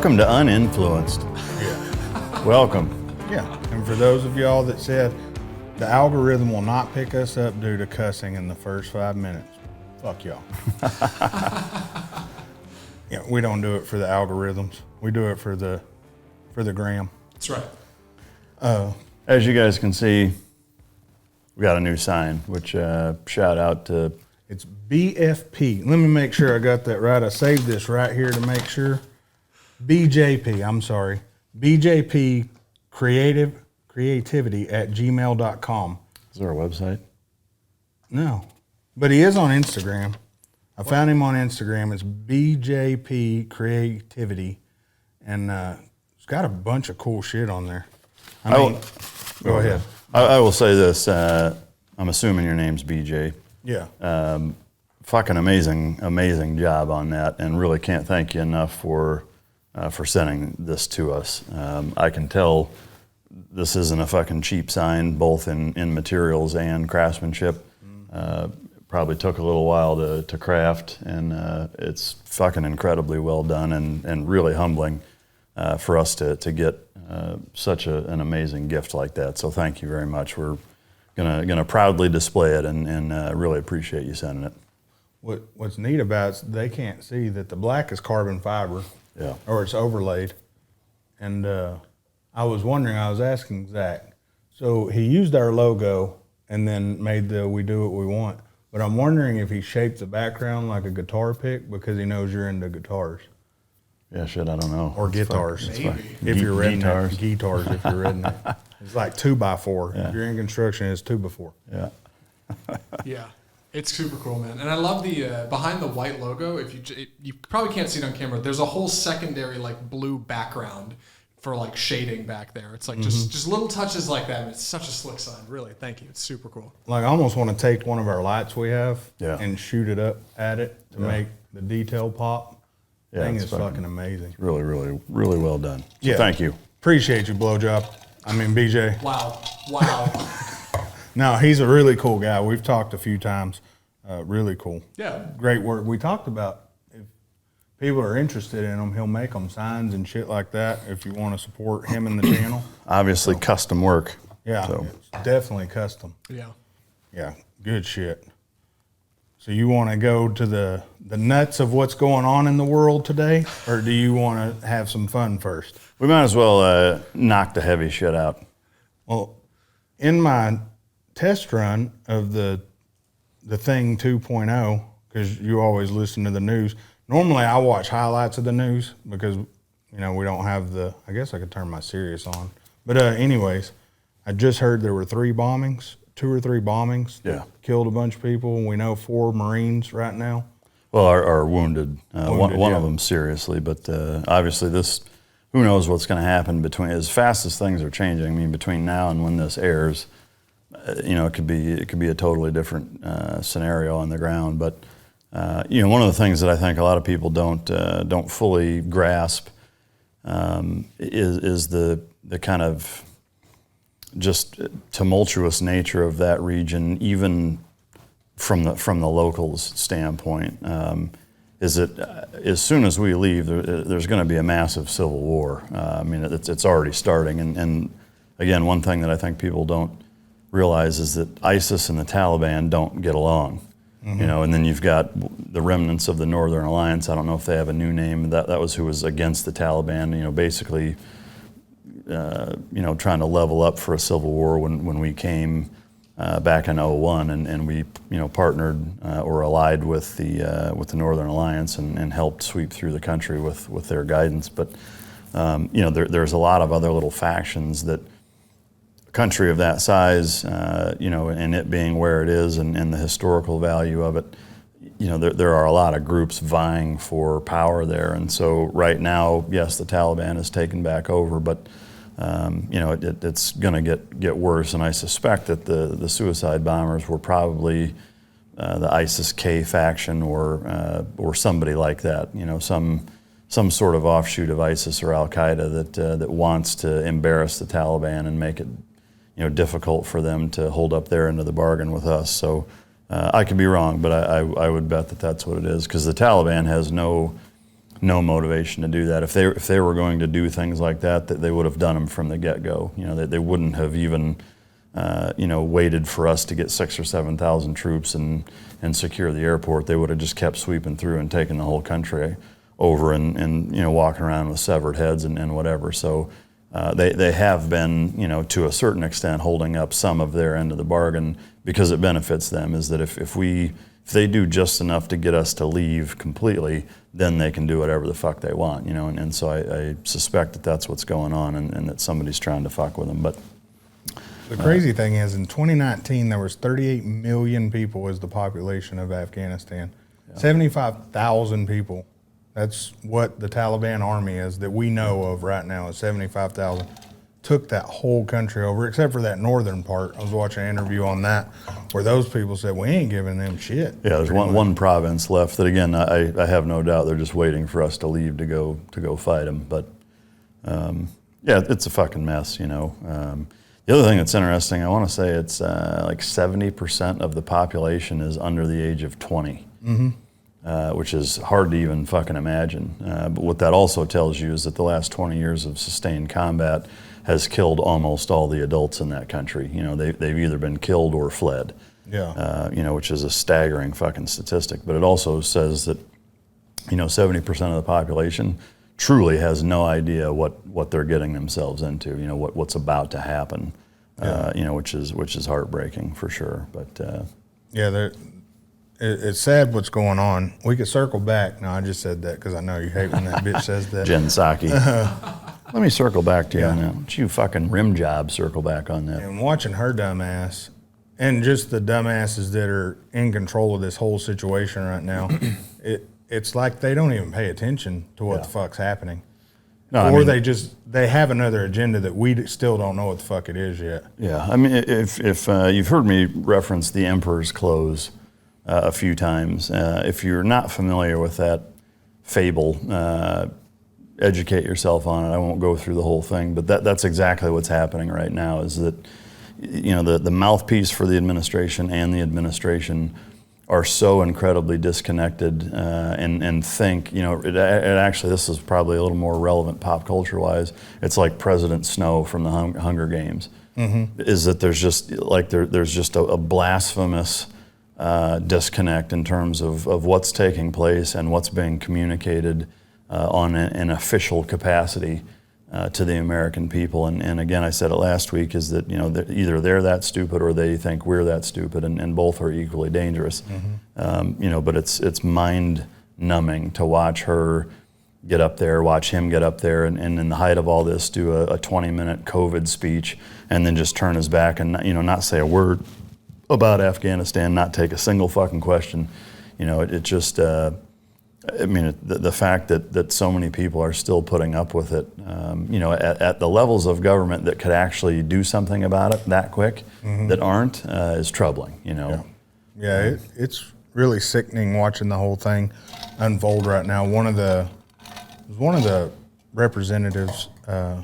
Welcome to Uninfluenced. Yeah. Welcome. Yeah. And for those of y'all that said the algorithm will not pick us up due to cussing in the first 5 minutes, fuck y'all. Yeah, we don't do it for the algorithms. We do it for the gram. That's right. As you guys can see, we got a new sign, which shout out to... It's BFP. Let me make sure I got that right. I saved this right here to make sure. BJP, I'm sorry. BJP creativity at gmail.com. Is there a website? No. But he is on Instagram. I found him on Instagram. It's BJP Creativity. And it's got a bunch of cool shit on there. Go ahead. I will say this. I'm assuming your name's BJ. Yeah. Fucking amazing job on that, and really can't thank you enough for sending this to us. I can tell this isn't a fucking cheap sign, both in materials and craftsmanship. Probably took a little while to craft, and it's fucking incredibly well done and really humbling for us to get such an amazing gift like that. So thank you very much. We're gonna proudly display it and really appreciate you sending it. What's neat about it is they can't see that the black is carbon fiber. Yeah. Or it's overlaid. And I was wondering, I was asking Zach, so he used our logo and then made the "We Do What We Want," but I'm wondering if he shaped the background like a guitar pick because he knows you're into guitars. Yeah, shit, I don't know. Or guitars. Maybe. If you're redneck. Guitars. Guitars, if you're redneck. It's like 2x4. Yeah. If you're in construction, it's 2x4. Yeah. Yeah, it's super cool, man. And I love the behind the white logo. If you probably can't see it on camera, there's a whole secondary like blue background for like shading back there. It's like just little touches like that. And it's such a slick sign. Really, thank you. It's super cool. Like I almost want to take one of our lights we have and shoot it up at it to make the detail pop. Yeah, Thing it's is fucking amazing. Really well done. So Yeah. thank you. Appreciate you, Blowjob. I mean, BJ. Wow. No, he's a really cool guy. We've talked a few times. Really cool. Yeah. Great work. We talked about if people are interested in him, he'll make them signs and shit like that if you want to support him and the channel. Obviously, custom work. Yeah, So. it's definitely custom. Yeah. Yeah, good shit. So you want to go to the nuts of what's going on in the world today, or do you want to have some fun first? We might as well knock the heavy shit out. Well, in my test run of the Thing 2.0, because you always listen to the news, normally I watch highlights of the news because, we don't have I guess I could turn my Sirius on. But anyways, I just heard there were 2 or 3 bombings that killed a bunch of people. We know 4 Marines right now. Well, are wounded. One yeah. of them seriously, but obviously who knows what's going to happen between, as fast as things are changing. I mean, between now and when this airs, it could be a totally different scenario on the ground. But one of the things that I think a lot of people don't fully grasp is the kind of just tumultuous nature of that region, even from the locals' standpoint. Is that as soon as we leave, there's going to be a massive civil war. I mean, it's already starting. And again, one thing that I think people don't realize is that ISIS and the Taliban don't get along. And then you've got the remnants of the Northern Alliance. I don't know if they have a new name. That was who was against the Taliban. Basically. Trying to level up for a civil war when we came back in 2001, and we partnered or allied with the Northern Alliance and helped sweep through the country with their guidance. But there's a lot of other little factions that a country of that size, and it being where it is and the historical value of it. There are a lot of groups vying for power there, and so right now, yes, the Taliban has taken back over, but it's going to get worse, and I suspect that the suicide bombers were probably the ISIS-K faction or somebody like that. Some sort of offshoot of ISIS or Al Qaeda that wants to embarrass the Taliban and make it difficult for them to hold up their end of the bargain with us. So I could be wrong, but I would bet that that's what it is, because the Taliban has no no motivation to do that. If they were going to do things like that, they would have done them from the get-go. You know, they wouldn't have even waited for us to get 6,000 or 7,000 troops and secure the airport. They would have just kept sweeping through and taken the whole country over and walking around with severed heads and whatever. So they have been, to a certain extent, holding up some of their end of the bargain because it benefits them. Is that if they do just enough to get us to leave completely, then they can do whatever the fuck they want, and so I suspect that that's what's going on, and that somebody's trying to fuck with them. But the crazy thing is, in 2019, there was 38 million people as the population of Afghanistan. 75,000 people. That's what the Taliban army is that we know of right now, is 75,000. Took that whole country over, except for that northern part. I was watching an interview on that where those people said, we ain't giving them shit. Yeah, there's one province left that, again, I have no doubt they're just waiting for us to leave to go fight them. But, it's a fucking mess, The other thing that's interesting, I want to say it's like 70% of the population is under the age of 20, which is hard to even fucking imagine. But what that also tells you is that the last 20 years of sustained combat has killed almost all the adults in that country. They've either been killed or fled. Yeah. Which is a staggering fucking statistic. But it also says that 70% of the population truly has no idea what they're getting themselves into, what's about to happen, which is heartbreaking for sure. But it's sad what's going on. We could circle back. No, I just said that because I know you hate when that bitch says that. Jen Psaki. Let me circle back to you on that. Why don't you fucking rim job circle back on that? And watching her dumbass, and just the dumbasses that are in control of this whole situation right now, it's like they don't even pay attention to what the fuck's happening. No, or they have another agenda that we still don't know what the fuck it is yet. Yeah, I mean, if you've heard me reference the Emperor's Clothes a few times, if you're not familiar with that fable, educate yourself on it. I won't go through the whole thing, but that's exactly what's happening right now. Is that the mouthpiece for the administration and the administration are so incredibly disconnected and think, it actually, this is probably a little more relevant pop culture wise. It's like President Snow from the Hunger Games. Is that there's just a blasphemous disconnect in terms of what's taking place and what's being communicated on an official capacity to the American people. And again, I said it last week, is that either they're that stupid or they think we're that stupid, and both are equally dangerous. But it's mind numbing to watch her get up there, watch him get up there, and in the height of all this do a 20-minute COVID speech, and then just turn his back and not say a word about Afghanistan, not take a single fucking question. It just the fact that so many people are still putting up with it, at the levels of government that could actually do something about it that quick, that aren't, is troubling. It's really sickening watching the whole thing unfold right now. One of the representatives, I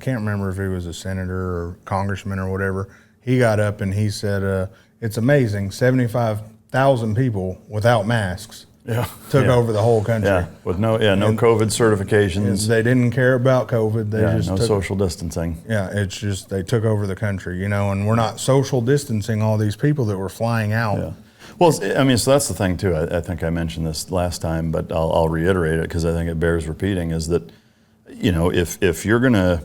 can't remember if he was a senator or congressman or whatever. He got up and he said, "It's amazing, 75,000 people without masks." Took over the whole country. Yeah, with no COVID certifications. They didn't care about COVID. They just no social distancing. Yeah, it's just they took over the country, and we're not social distancing all these people that were flying out. Yeah. Well, so that's the thing too. I think I mentioned this last time, but I'll reiterate it because I think it bears repeating. Is that if you're going to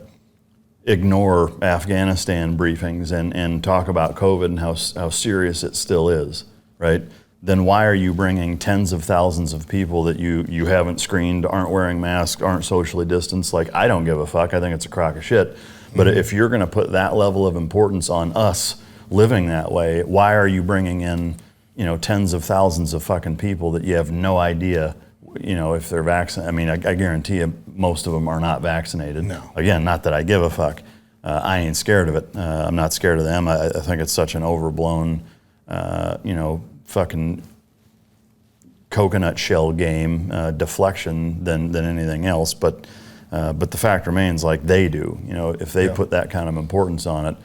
ignore Afghanistan briefings and talk about COVID and how serious it still is, right? Then why are you bringing tens of thousands of people that you haven't screened, aren't wearing masks, aren't socially distanced? Like, I don't give a fuck. I think it's a crock of shit. But if you're going to put that level of importance on us living that way, why are you bringing in, tens of thousands of fucking people that you have no idea, if they're vaccinated? I mean, I guarantee you most of them are not vaccinated. No. Again, not that I give a fuck. I ain't scared of it. I'm not scared of them. I think it's such an overblown, fucking coconut shell game deflection than anything else, but the fact remains, like, they do. If they put that kind of importance on it,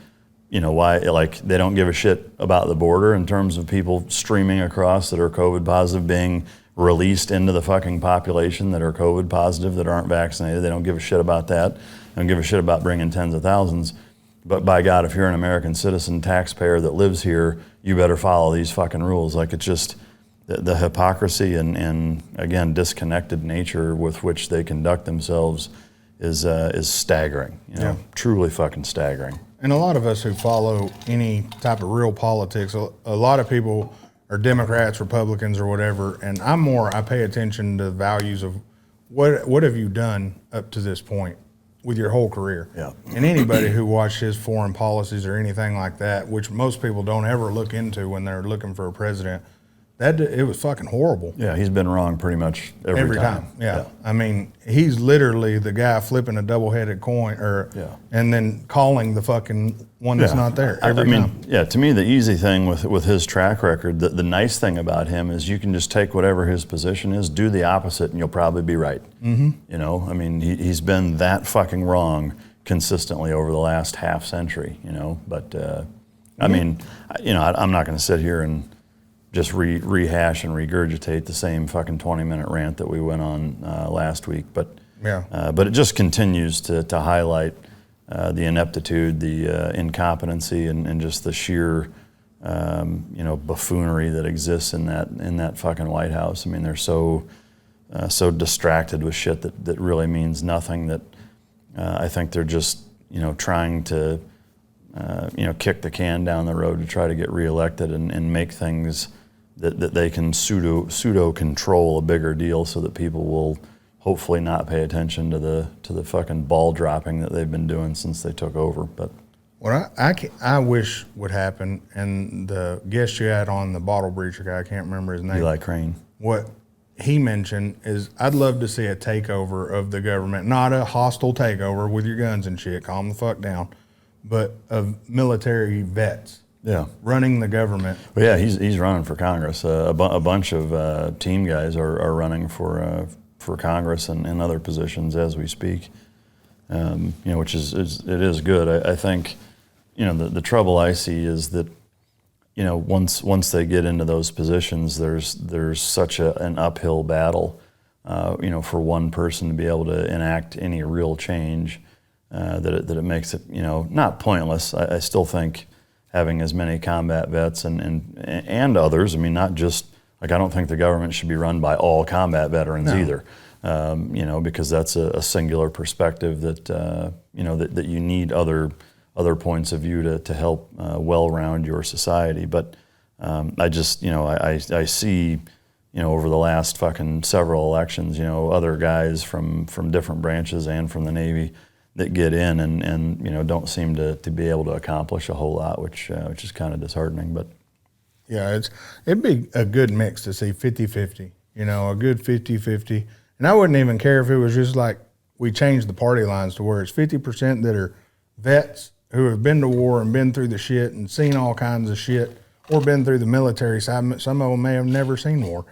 why? Like, they don't give a shit about the border in terms of people streaming across that are COVID positive being released into the fucking population that are COVID positive, that aren't vaccinated. They don't give a shit about that. They don't give a shit about bringing tens of thousands. But by God, if you're an American citizen, taxpayer that lives here, you better follow these fucking rules. Like, it's just the hypocrisy and again, disconnected nature with which they conduct themselves is staggering. You know, truly fucking staggering. And a lot of us who follow any type of real politics, a lot of people are Democrats, Republicans, or whatever, and I pay attention to the values of what have you done up to this point with your whole career. Yeah. And anybody who watched his foreign policies or anything like that, which most people don't ever look into when they're looking for a president, it was fucking horrible. Yeah, he's been wrong pretty much every time. Yeah. I mean, he's literally the guy flipping a double-headed coin, and then calling the fucking one that's not there every time. Yeah, to me, the easy thing with his track record, the nice thing about him is you can just take whatever his position is, do the opposite, and you'll probably be right. Mm-hmm. You know, I mean, he's been that fucking wrong consistently over the last half century, you know. But, I mean, you know, I'm not going to sit here and just rehash and regurgitate the same fucking 20-minute rant that we went on last week, but it just continues to highlight the ineptitude, the incompetency, and just the sheer buffoonery that exists in that fucking White House. I mean, they're so distracted with shit that really means nothing. That I think they're just trying to kick the can down the road to try to get reelected and make things that they can pseudo control a bigger deal, so that people will hopefully not pay attention to the fucking ball dropping that they've been doing since they took over. But what I wish would happen, and the guest you had on, the bottle breacher guy, I can't remember his name. Eli Crane. What he mentioned is, I'd love to see a takeover of the government, not a hostile takeover with your guns and shit, calm the fuck down, but of military vets. Yeah, running the government. Well, yeah, he's running for Congress. A bunch of team guys are running for Congress and other positions as we speak. Which is good. I think, the trouble I see is that, once they get into those positions, there's such an uphill battle, for one person to be able to enact any real change, that it makes it, not pointless. I still think having as many combat vets and others, I mean, not just, like, I don't think the government should be run by all combat veterans either, because that's a singular perspective that, that you need other points of view to help well-round your society. But I just, I see, over the last fucking several elections, other guys from different branches and from the Navy that get in and don't seem to be able to accomplish a whole lot, which is kind of disheartening. But yeah, it'd be a good mix to see 50-50, a good 50-50. And I wouldn't even care if it was just like we changed the party lines to where it's 50% that are vets who have been to war and been through the shit and seen all kinds of shit, or been through the military side. Some of them may have never seen war,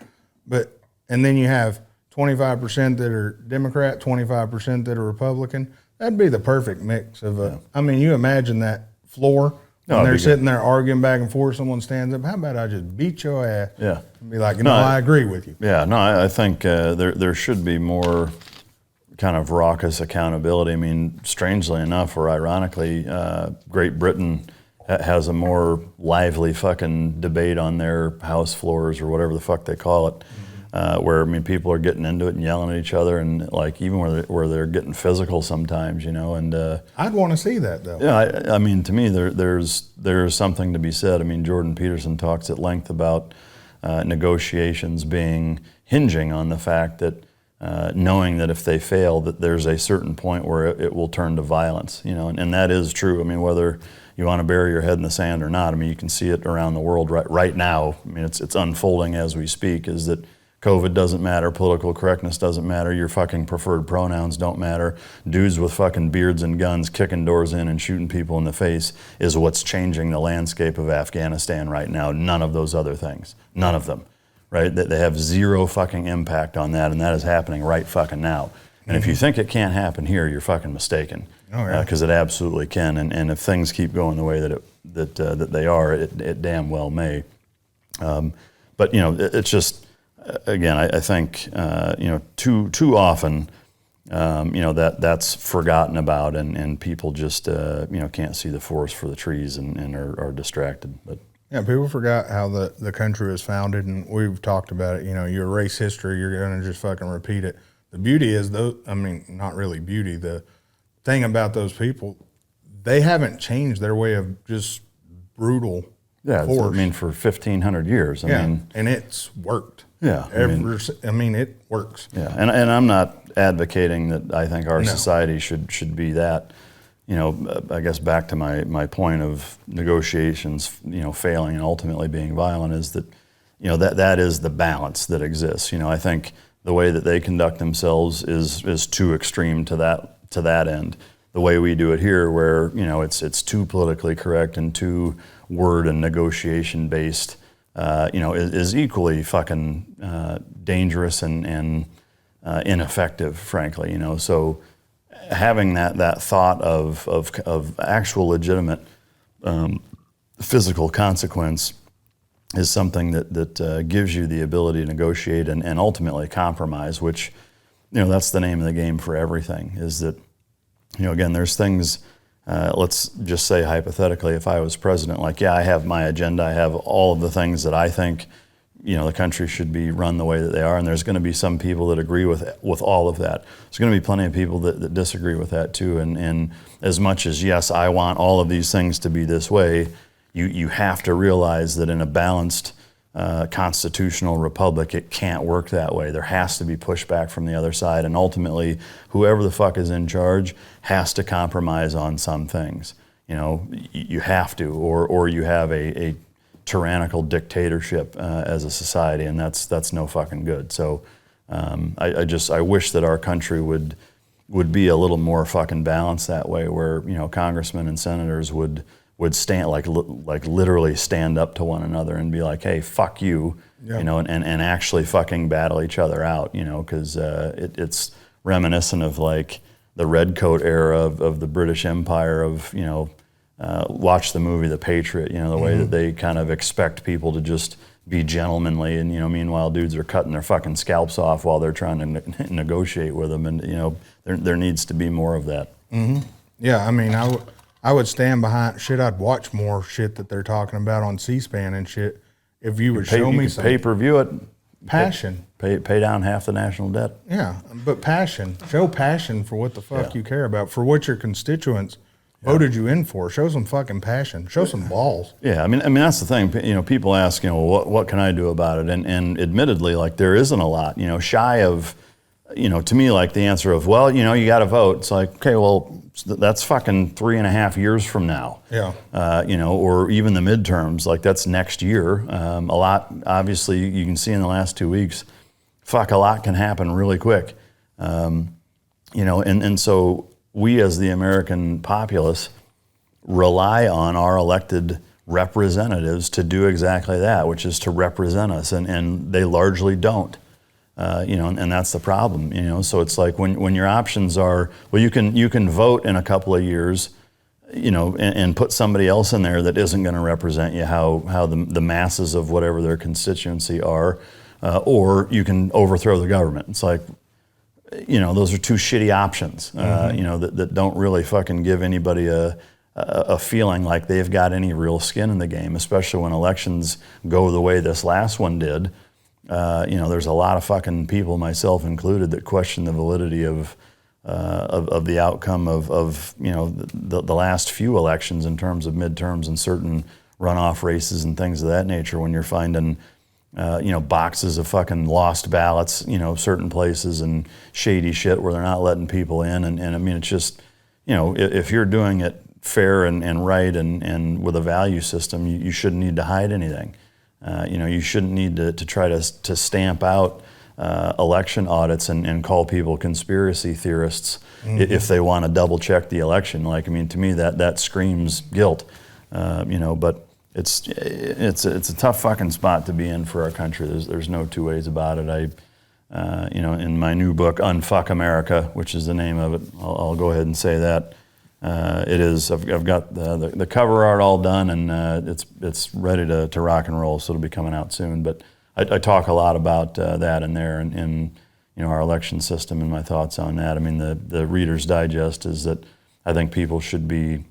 and then you have 25% that are Democrat, 25% that are Republican. That'd be the perfect mix of I mean, you imagine that floor when they're sitting there arguing back and forth. Someone stands up. How about I just beat your ass? Yeah, and be like, I agree with you. Yeah, no, I think there should be more kind of raucous accountability. I mean, strangely enough, or ironically, Great Britain has a more lively fucking debate on their house floors or whatever the fuck they call it. Where, I mean, people are getting into it and yelling at each other, and like even where they're getting physical sometimes, and I'd want to see that though. Yeah, I mean, to me, there's something to be said. I mean, Jordan Peterson talks at length about negotiations hinging on the fact that knowing that if they fail, that there's a certain point where it will turn to violence, and that is true. I mean, whether you want to bury your head in the sand or not, I mean, you can see it around the world right now. I mean, it's unfolding as we speak. Is that COVID doesn't matter, political correctness doesn't matter, your fucking preferred pronouns don't matter, dudes with fucking beards and guns kicking doors in and shooting people in the face is what's changing the landscape of Afghanistan right now. None of those other things. None of them, right? They have zero fucking impact on that, and that is happening right fucking now. And if you think it can't happen here, you're fucking mistaken, because it absolutely can. And if things keep going the way that they are, it damn well may. But it's just, again, I think too often, that's forgotten about, and people just can't see the forest for the trees and are distracted. But yeah, people forgot how the country was founded, and we've talked about it. You erase history, you're gonna just fucking repeat it. The beauty is not really beauty. The thing about those people, they haven't changed their way of just brutal force. For 1,500 years. I mean, and it's worked. Yeah, it works. Yeah, and I'm not advocating that I think our society should be that. I guess back to my point of negotiations, failing and ultimately being violent is that, that is the balance that exists. I think the way that they conduct themselves is too extreme to that end. The way we do it here, where it's too politically correct and too word and negotiation based, is equally fucking dangerous and ineffective, frankly. So having that thought of actual legitimate physical consequence is something that gives you the ability to negotiate and ultimately compromise, which, that's the name of the game for everything. Is that, again, there's things, let's just say hypothetically, if I was president, I have my agenda, I have all of the things that I think, the country should be run the way that they are, and there's going to be some people that agree with all of that. There's going to be plenty of people that disagree with that too, and as much as, yes, I want all of these things to be this way, you have to realize that in a balanced constitutional republic, it can't work that way. There has to be pushback from the other side, and ultimately, whoever the fuck is in charge has to compromise on some things. You have to, or you have a tyrannical dictatorship as a society, and that's no fucking good. So I wish that our country would be a little more fucking balanced that way, where congressmen and senators would stand like literally stand up to one another and be like, hey, fuck you, and actually fucking battle each other out, because it's reminiscent of like the redcoat era of the British Empire of watch the movie The Patriot, the way that they kind of expect people to just be gentlemanly, and meanwhile dudes are cutting their fucking scalps off while they're trying to negotiate with them, and there needs to be more of that. Mm-hmm. Yeah, I would stand behind shit. I'd watch more shit that they're talking about on C-SPAN and shit. If you would show me some pay-per-view it, passion, pay down half the national debt. Yeah, but passion, show passion for what the fuck you care about, for what your constituents voted you in for. Show some fucking passion. Show some balls. Yeah, I mean that's the thing. People ask, what can I do about it? And admittedly, there isn't a lot. Shy of, to me, the answer of, well, you got to vote. It's like, okay, well, that's fucking 3.5 years from now. Yeah. Or even the midterms, that's next year. A lot, obviously, you can see in the last 2 weeks, a lot can happen really quick. And so we as the American populace rely on our elected representatives to do exactly that, which is to represent us, and they largely don't. And that's the problem. So it's like when your options are, well, you can vote in a couple of years, and put somebody else in there that isn't going to represent you how the masses of whatever their constituency are, or you can overthrow the government. It's like, those are two shitty options, that don't really fucking give anybody a feeling like they've got any real skin in the game, especially when elections go the way this last one did. There's a lot of fucking people, myself included, that question the validity of the outcome of the last few elections in terms of midterms and certain runoff races and things of that nature, when you're finding boxes of fucking lost ballots, certain places, and shady shit where they're not letting people in. And I mean, it's just, if you're doing it fair and right and with a value system, you shouldn't need to hide anything. You shouldn't need to try to stamp out election audits and call people conspiracy theorists if they want to double check the election. To me, that screams guilt. But it's a tough fucking spot to be in for our country. There's no two ways about it. In my new book, Unfuck America, which is the name of it, I'll go ahead and say that. It is. I've got the cover art all done, and it's ready to rock and roll. So it'll be coming out soon. But I talk a lot about that in there and our election system and my thoughts on that. I mean, the Reader's Digest is that I think people should be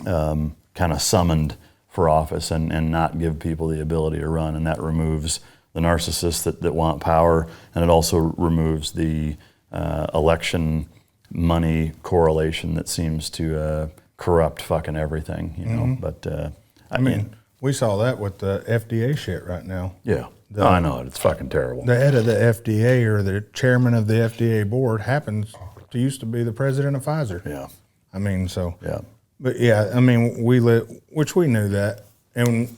kind of summoned for office and not give people the ability to run, and that removes the narcissists that want power, and it also removes the election money correlation that seems to corrupt fucking everything, But I mean, we saw that with the FDA shit right now. Yeah, I know it's fucking terrible. The head of the FDA or the chairman of the FDA board used to be the president of Pfizer. Yeah, I mean, so yeah, but yeah, I mean, which we knew that, and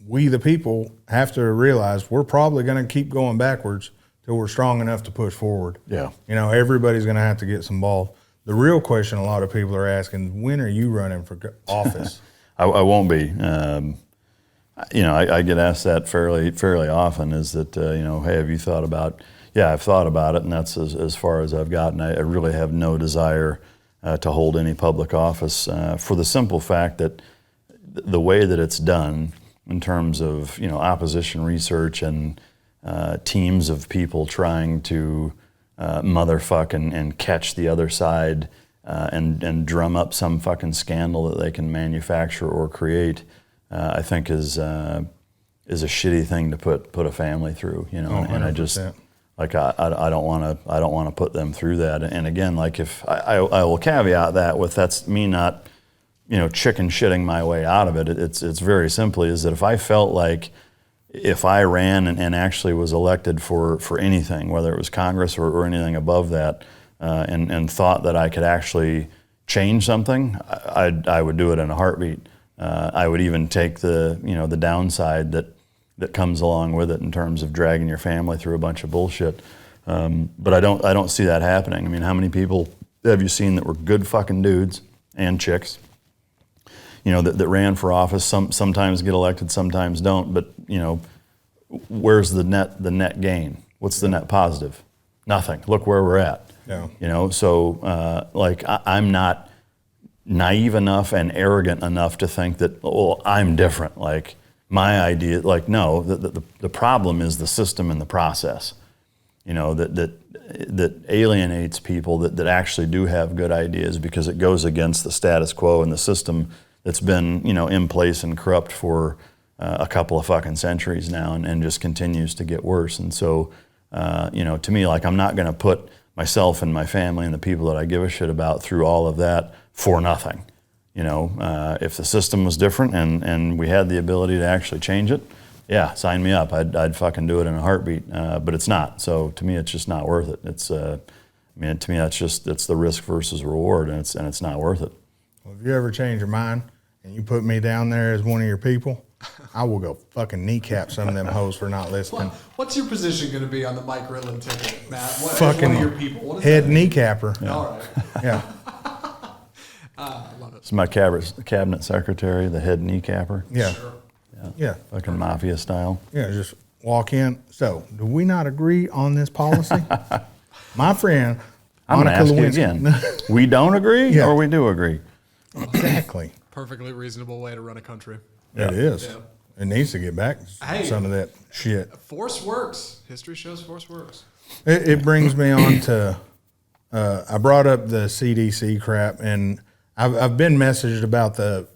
we the people have to realize we're probably going to keep going backwards till we're strong enough to push forward. Yeah, everybody's going to have to get some balls. The real question a lot of people are asking: when are you running for office? I won't be. I get asked that fairly often. Is that hey, have you thought about? Yeah, I've thought about it, and that's as far as I've gotten. I really have no desire to hold any public office for the simple fact that the way that it's done, in terms of opposition research and teams of people trying to motherfuck and catch the other side and drum up some fucking scandal that they can manufacture or create, I think is a shitty thing to put a family through, and I just like I don't want to put them through that. And again, like if I will caveat that with that's me not chicken shitting my way out of it. It's very simply is that if I felt like if I ran and actually was elected for anything, whether it was Congress or anything above that, and thought that I could actually change something, I would do it in a heartbeat. I would even take the downside that comes along with it in terms of dragging your family through a bunch of bullshit. But I don't see that happening. I mean, how many people have you seen that were good fucking dudes and chicks, that ran for office? Sometimes get elected, sometimes don't. But where's the net gain? What's the net positive? Nothing. Look where we're at. Yeah. So I'm not naive enough and arrogant enough to think that I'm different. Like my idea. Like no. The problem is the system and the process. That alienates people that actually do have good ideas because it goes against the status quo and the system that's been in place and corrupt for a couple of fucking centuries now and just continues to get worse. And so to me, like I'm not going to put myself and my family and the people that I give a shit about through all of that for nothing. If the system was different and we had the ability to actually change it, yeah, sign me up. I'd fucking do it in a heartbeat. But it's not. So to me, it's just not worth it. It's to me, it's the risk versus reward, and it's not worth it. Well, if you ever change your mind and you put me down there as one of your people, I will go fucking kneecap some of them hoes for not listening. What's your position going to be on the Mike Ritland ticket, Matt? Fucking one of your people. What is head that? kneecapper. Yeah. All right. Yeah. I love it. It's my cabinet secretary, the head kneecapper. Yeah. Sure. Yeah. Fucking mafia style. Yeah, just walk in. So, do we not agree on this policy? My friend, I'm going to ask you again. We don't agree or we do agree? Exactly. Perfectly reasonable way to run a country. It is. Yeah. It needs to get back some of that shit. Force works. History shows force works. It brings me on to, I brought up the CDC crap, and I've been messaged about the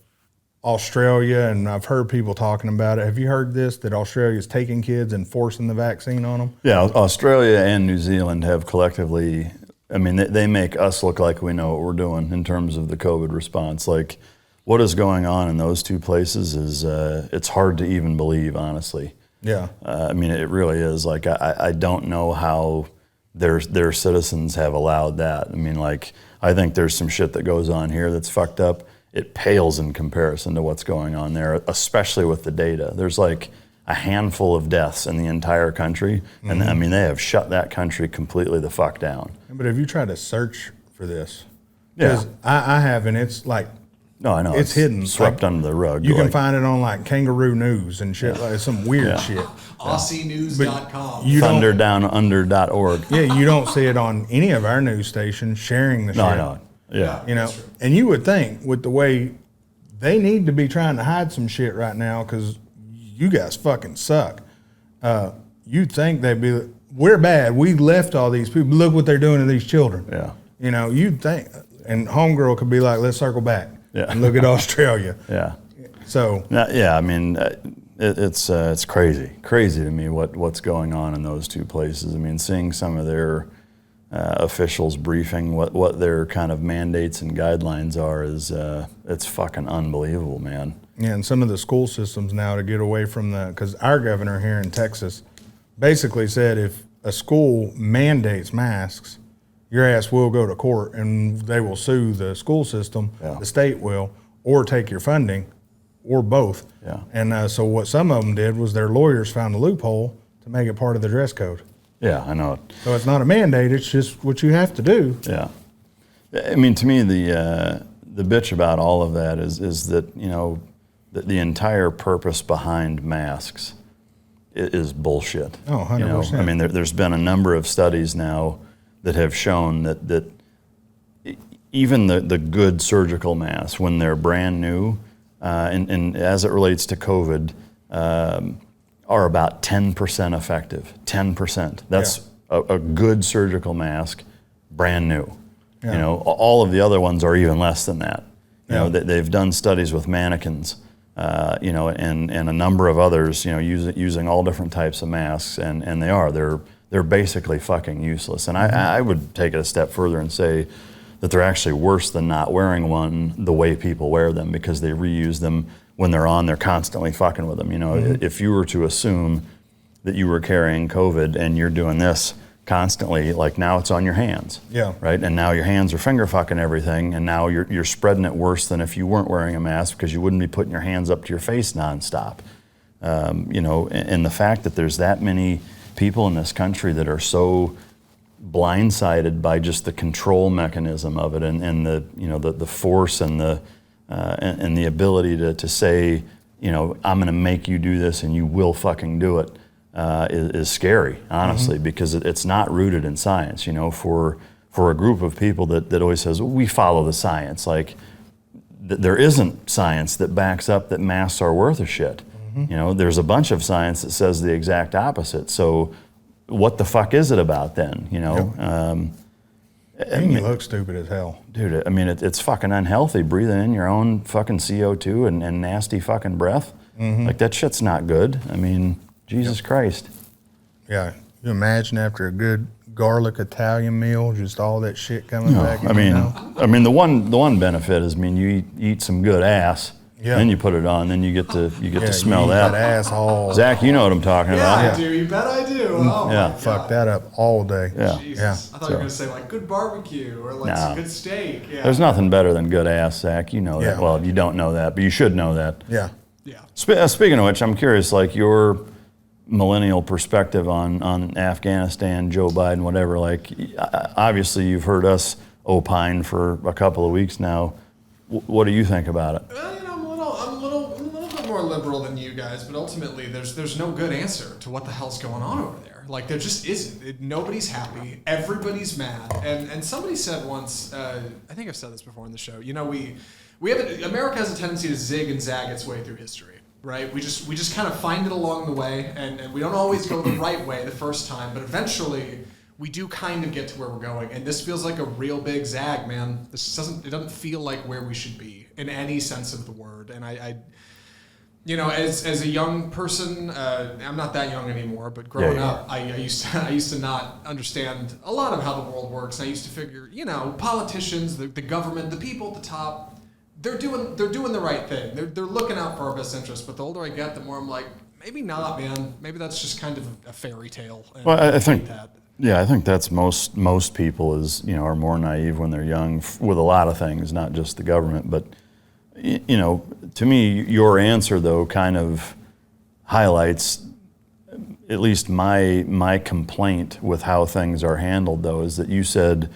Australia, and I've heard people talking about it. Have you heard this, that Australia is taking kids and forcing the vaccine on them? Yeah, Australia and New Zealand have collectively, I mean, they make us look like we know what we're doing in terms of the COVID response. Like, what is going on in those two places is, it's hard to even believe, honestly. Yeah. I mean, it really is. Like, I don't know how their citizens have allowed that. I mean, like, I think there's some shit that goes on here that's fucked up. It pales in comparison to what's going on there, especially with the data. There's like a handful of deaths in the entire country. Mm-hmm. And I mean, they have shut that country completely the fuck down. But have you tried to search for this? Yeah. I have, and it's like, no, I know. It's hidden. Swept like, under the rug. You can find it on like Kangaroo News and shit, like some weird shit. AussieNews.com. ThunderDownUnder.org. Yeah, you don't see it on any of our news stations sharing the shit. No, I know. Yeah. You know, and you would think with the way they need to be trying to hide some shit right now because you guys fucking suck. you'd think they'd be, we're bad. We left all these people. Look what they're doing to these children. Yeah. You know, you'd think, and homegirl could be like, let's circle back and look at Australia. Yeah. So. Yeah, I mean, it's crazy to me what's going on in those two places. I mean, seeing some of their officials briefing what their kind of mandates and guidelines are is it's fucking unbelievable, man. Yeah, and some of the school systems now to get away from because our governor here in Texas basically said if a school mandates masks, your ass will go to court and they will sue the school system, the state will, or take your funding, or both. Yeah. And so what some of them did was their lawyers found a loophole to make it part of the dress code. Yeah, I know. So it's not a mandate, it's just what you have to do. Yeah. I mean, to me, the bitch about all of that is that, you know, the entire purpose behind masks is bullshit. Oh, 100%. You know, I mean, there's been a number of studies now that have shown that even the good surgical masks, when they're brand new, and as it relates to COVID, are about 10% effective. 10%. That's a good surgical mask, brand new. Yeah. You know, all of the other ones are even less than that. You know, they've done studies with mannequins, you know, and a number of others, you know, using all different types of masks, and they're basically fucking useless. And I would take it a step further and say that they're actually worse than not wearing one the way people wear them, because they reuse them. When they're on, they're constantly fucking with them. You know, if you were to assume that you were carrying COVID and you're doing this constantly, like now it's on your hands. Yeah. Right? And now your hands are finger fucking everything, and now you're spreading it worse than if you weren't wearing a mask, because you wouldn't be putting your hands up to your face nonstop. You know, and the fact that there's that many people in this country that are so blindsided by just the control mechanism of it, and the, you know, the force and the ability to say, you know, I'm going to make you do this and you will fucking do it, is scary, honestly, because it's not rooted in science. You know, for a group of people that always says, we follow the science, like there isn't science that backs up that masks are worth a shit. You know, there's a bunch of science that says the exact opposite. So what the fuck is it about then, you know? You look stupid as hell. Dude, I mean, it's fucking unhealthy breathing in your own fucking CO2 and nasty fucking breath. Like, that shit's not good. I mean, Jesus Christ. Yeah, you imagine after a good garlic Italian meal, just all that shit coming back in your mouth? I mean, the one benefit is, I mean, you eat some good ass, then you put it on, then you get to smell that asshole. Zach, you know what I'm talking about. Yeah, I do. You bet I do. Oh, yeah. my Fuck that up all day. Yeah. Jesus. I thought you were going to say, like, good barbecue or, like, some good steak. Yeah. There's nothing better than good ass, Zach. You know that. Well, you don't know that, but you should know that. Yeah. Yeah. Speaking of which, I'm curious, like, your millennial perspective on Afghanistan, Joe Biden, whatever. Like, obviously, you've heard us opine for a couple of weeks now. What do you think about it? Well, you know, I'm a little bit more liberal than you guys, but ultimately, there's no good answer to what the hell's going on over there. Like, there just isn't. Nobody's happy. Everybody's mad. And somebody said once, I think I've said this before on the show. You know, America has a tendency to zig and zag its way through history, right? We just kind of find it along the way, and we don't always go the right way the first time, but eventually we do kind of get to where we're going. And this feels like a real big zag, man. It doesn't feel like where we should be in any sense of the word. And I you know, as a young person, I'm not that young anymore, but growing up, I used to not understand a lot of how the world works. I used to figure, you know, politicians, the government, the people at the top, they're doing the right thing. They're looking out for our best interest. But the older I get, the more I'm like, maybe not, man. Maybe that's just kind of a fairy tale. Well, I think that. Yeah, I think that's most people are more naive when they're young with a lot of things, not just the government. But, you know, to me, your answer, though, kind of highlights at least my complaint with how things are handled, though, is that you said,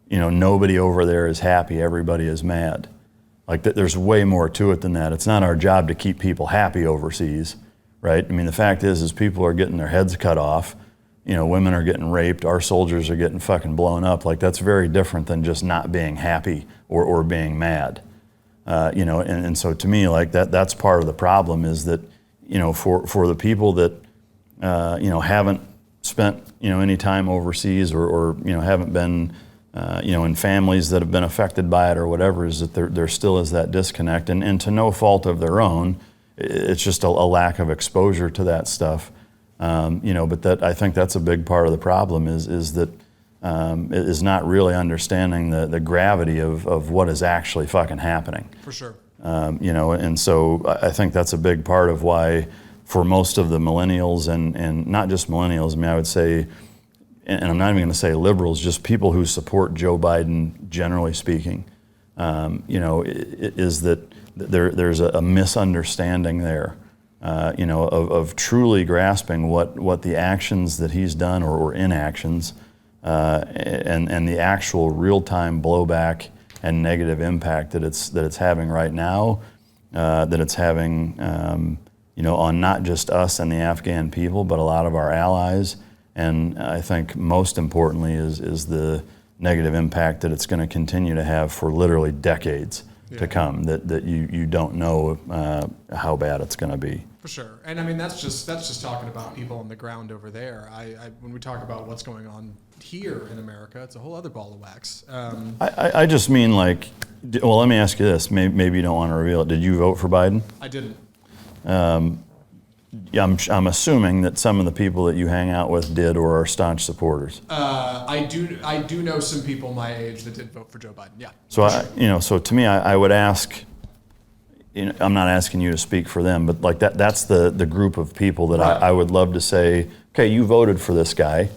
you know, nobody over there is happy, everybody is mad. Like, there's way more to it than that. It's not our job to keep people happy overseas, right? I mean, the fact is people are getting their heads cut off. You know, women are getting raped. Our soldiers are getting fucking blown up. Like, that's very different than just not being happy or being mad. You know, and so to me, like, that's part of the problem is that, you know, for the people that haven't spent, any time overseas or haven't been, in families that have been affected by it or whatever, is that there still is that disconnect. And to no fault of their own, it's just a lack of exposure to that stuff. But that, I think that's a big part of the problem is that is not really understanding the gravity of what is actually fucking happening. For sure. And so I think that's a big part of why for most of the millennials and not just millennials, I mean, I would say, and I'm not even going to say liberals, just people who support Joe Biden, generally speaking, is that there's a misunderstanding there, of truly grasping what the actions that he's done or inactions, and the actual real-time blowback and negative impact that it's having right now, that it's having, on not just us and the Afghan people, but a lot of our allies. And I think most importantly is the negative impact that it's going to continue to have for literally decades to come, that you don't know how bad it's going to be. For sure. And I mean, that's just talking about people on the ground over there. When we talk about what's going on here in America, it's a whole other ball of wax. I just mean let me ask you this. Maybe you don't want to reveal it. Did you vote for Biden? I didn't. I'm assuming that some of the people that you hang out with did or are staunch supporters. I do know some people my age that did vote for Joe Biden. Yeah. So so to me, I would ask. I'm not asking you to speak for them, but that's the group of people that right. I would love to say, okay, you voted for this guy.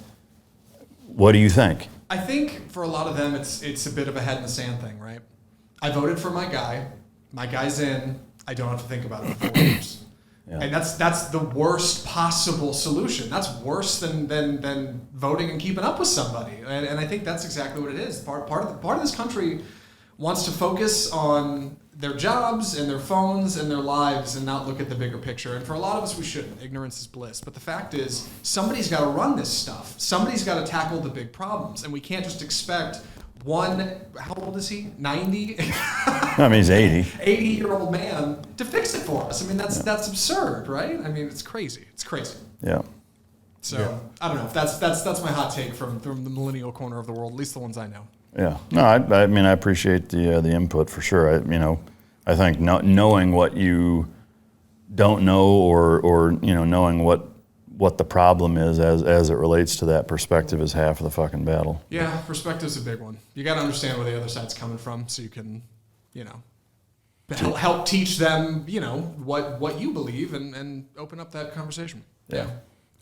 What do you think? I think for a lot of them, it's a bit of a head in the sand thing, right? I voted for my guy. My guy's in. I don't have to think about it for 4 years. Yeah. And that's the worst possible solution. That's worse than voting and keeping up with somebody. And I think that's exactly what it is. Part of this country wants to focus on their jobs and their phones and their lives and not look at the bigger picture. And for a lot of us, we shouldn't. Ignorance is bliss. But the fact is, somebody's got to run this stuff. Somebody's got to tackle the big problems. And we can't just expect how old is he? 90? I mean, he's 80. 80-year-old man to fix it for us. I mean, that's absurd, right? I mean, it's crazy. It's crazy. Yeah. So I don't know. If that's my hot take from the millennial corner of the world, at least the ones I know. Yeah. No, I mean, I appreciate the input for sure. I think knowing what you don't know or knowing what the problem is as it relates to that perspective is half of the fucking battle. Yeah, perspective's a big one. You got to understand where the other side's coming from so you can, help teach them, what you believe and open up that conversation. Yeah.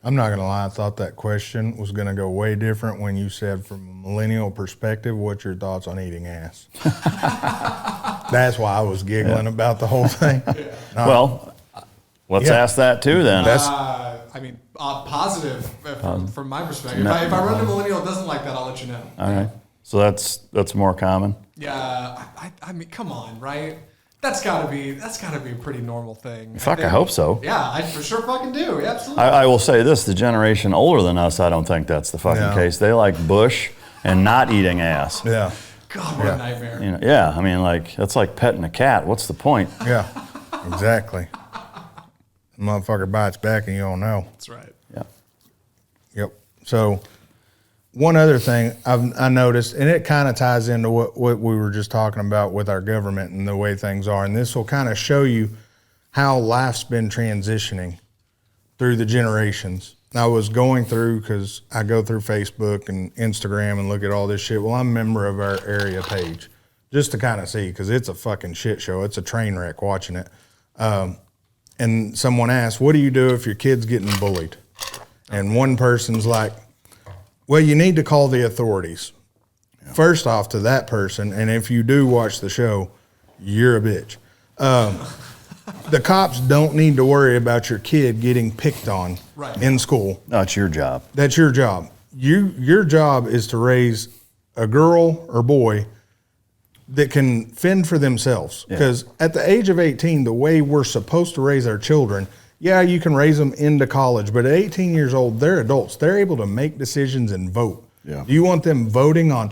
I'm not going to lie. I thought that question was going to go way different when you said from a millennial perspective, what's your thoughts on eating ass? That's why I was giggling about the whole thing. Yeah. Well, let's ask that too then. Positive from my perspective. If I run into a millennial that doesn't like that, I'll let you know. All right. So that's more common? Yeah. I mean, come on, right? That's gotta be a pretty normal thing. I hope so. Yeah, I for sure fucking do. Yeah, absolutely. I will say this: the generation older than us, I don't think that's the fucking case. They like Bush and not eating ass. Yeah. God, what a nightmare. I mean, that's like petting a cat. What's the point? Yeah, exactly. The motherfucker bites back and you don't know. That's right. Yeah. Yep. So one other thing I noticed, and it kind of ties into what we were just talking about with our government and the way things are, and this will kind of show you how life's been transitioning through the generations. I was going through, because I go through Facebook and Instagram and look at all this shit. Well, I'm a member of our area page just to kind of see, because it's a fucking shit show. It's a train wreck watching it. And someone asked, what do you do if your kid's getting bullied? And one person's like, well, you need to call the authorities. Yeah. First off, to that person, and if you do watch the show, you're a bitch. The cops don't need to worry about your kid getting picked on in school. No, it's your job. That's your job. Your job is to raise a girl or boy that can fend for themselves. Because at the age of 18, the way we're supposed to raise our children, you can raise them into college, but at 18 years old, they're adults. They're able to make decisions and vote. Yeah. Do you want them voting on,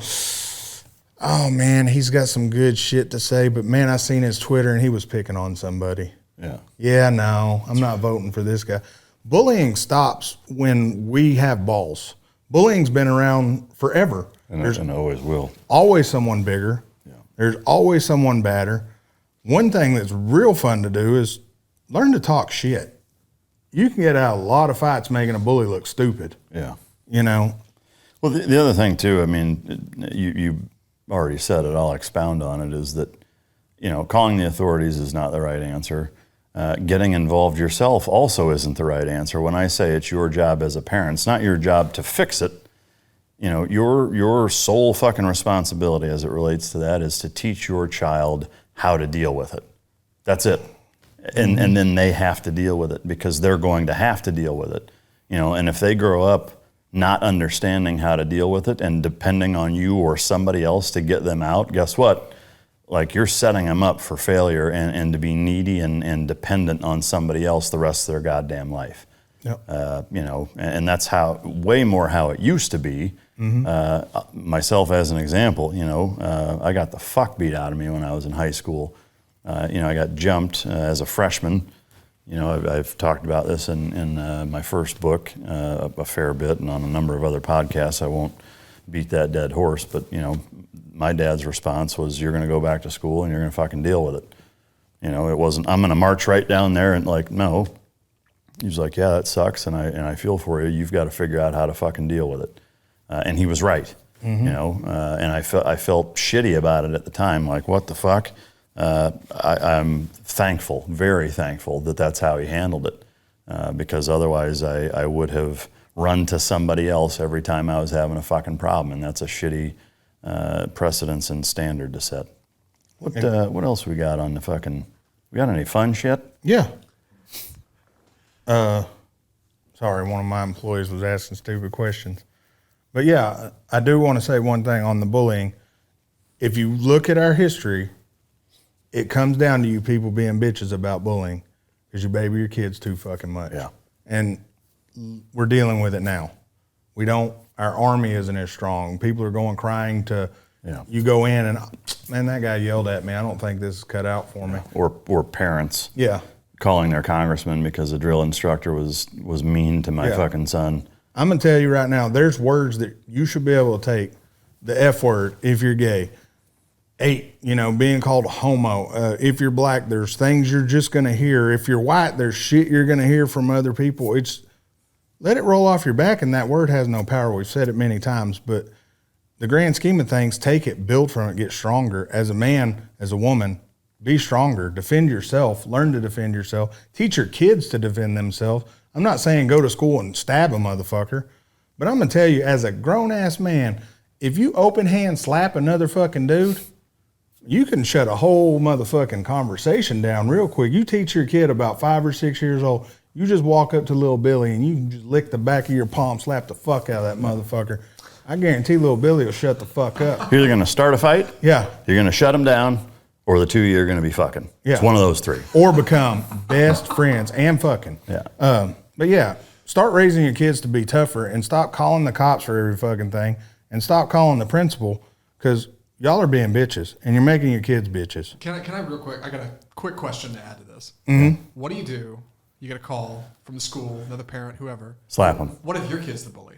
oh man, he's got some good shit to say, but man, I seen his Twitter and he was picking on somebody. Yeah. Yeah, no, I'm not voting for this guy. bullying stops when we have balls. Bullying's been around forever. And always will. Always someone bigger. Yeah. There's always someone badder. One thing that's real fun to do is learn to talk shit. You can get out of a lot of fights making a bully look stupid. Yeah. You know? Well, the other thing too, I mean, you already said it, I'll expound on it, is that, calling the authorities is not the right answer. Getting involved yourself also isn't the right answer. When I say it's your job as a parent, it's not your job to fix it. Your sole fucking responsibility as it relates to that is to teach your child how to deal with it. That's it. And then they have to deal with it because they're going to have to deal with it. And if they grow up not understanding how to deal with it and depending on you or somebody else to get them out, guess what? Like, you're setting them up for failure and to be needy and dependent on somebody else the rest of their goddamn life. Yep. And that's way more how it used to be. Myself as an example, I got the fuck beat out of me when I was in high school. I got jumped as a freshman. I've talked about this in my first book a fair bit and on a number of other podcasts. I won't beat that dead horse, but, my dad's response was, you're going to go back to school and you're going to fucking deal with it. It wasn't, I'm going to march right down there and no. He was like, yeah, that sucks, and I feel for you. You've got to figure out how to fucking deal with it. And he was right, and I felt shitty about it at the time, like, what the fuck? I'm thankful, very thankful that that's how he handled it, because otherwise I would have run to somebody else every time I was having a fucking problem, and that's a shitty precedence and standard to set. What else we got on the fucking? We got any fun shit? Yeah. Sorry, one of my employees was asking stupid questions. But yeah, I do want to say one thing on the bullying. If you look at our history, it comes down to you people being bitches about bullying because you baby your kids too fucking much. Yeah. And we're dealing with it now. Our army isn't as strong. People are going crying to, you go in and, man, that guy yelled at me. I don't think this is cut out for me. Or parents. Yeah. Calling their congressman because the drill instructor was mean to my fucking son. I'm going to tell you right now, there's words that you should be able to take. The F word, if you're gay. 8, being called a homo. If you're black, there's things you're just going to hear. If you're white, there's shit you're going to hear from other people. Let it roll off your back, and that word has no power. We've said it many times, but the grand scheme of things, take it, build from it, get stronger. As a man, as a woman, be stronger. Defend yourself. Learn to defend yourself. Teach your kids to defend themselves. I'm not saying go to school and stab a motherfucker, but I'm going to tell you, as a grown-ass man, if you open hand slap another fucking dude, you can shut a whole motherfucking conversation down real quick. You teach your kid about 5 or 6 years old, you just walk up to little Billy and you can just lick the back of your palm, slap the fuck out of that motherfucker. I guarantee little Billy will shut the fuck up. You're either going to start a fight, yeah, you're going to shut him down, or the two of you are going to be fucking. Yeah. It's one of those three. Or become best friends and fucking. Yeah. But yeah, start raising your kids to be tougher and stop calling the cops for every fucking thing and stop calling the principal because y'all are being bitches and you're making your kids bitches. Can I real quick? I got a quick question to add to this. Mm-hmm. What do? You get a call from the school, another parent, whoever. Slap him. What if your kid's the bully?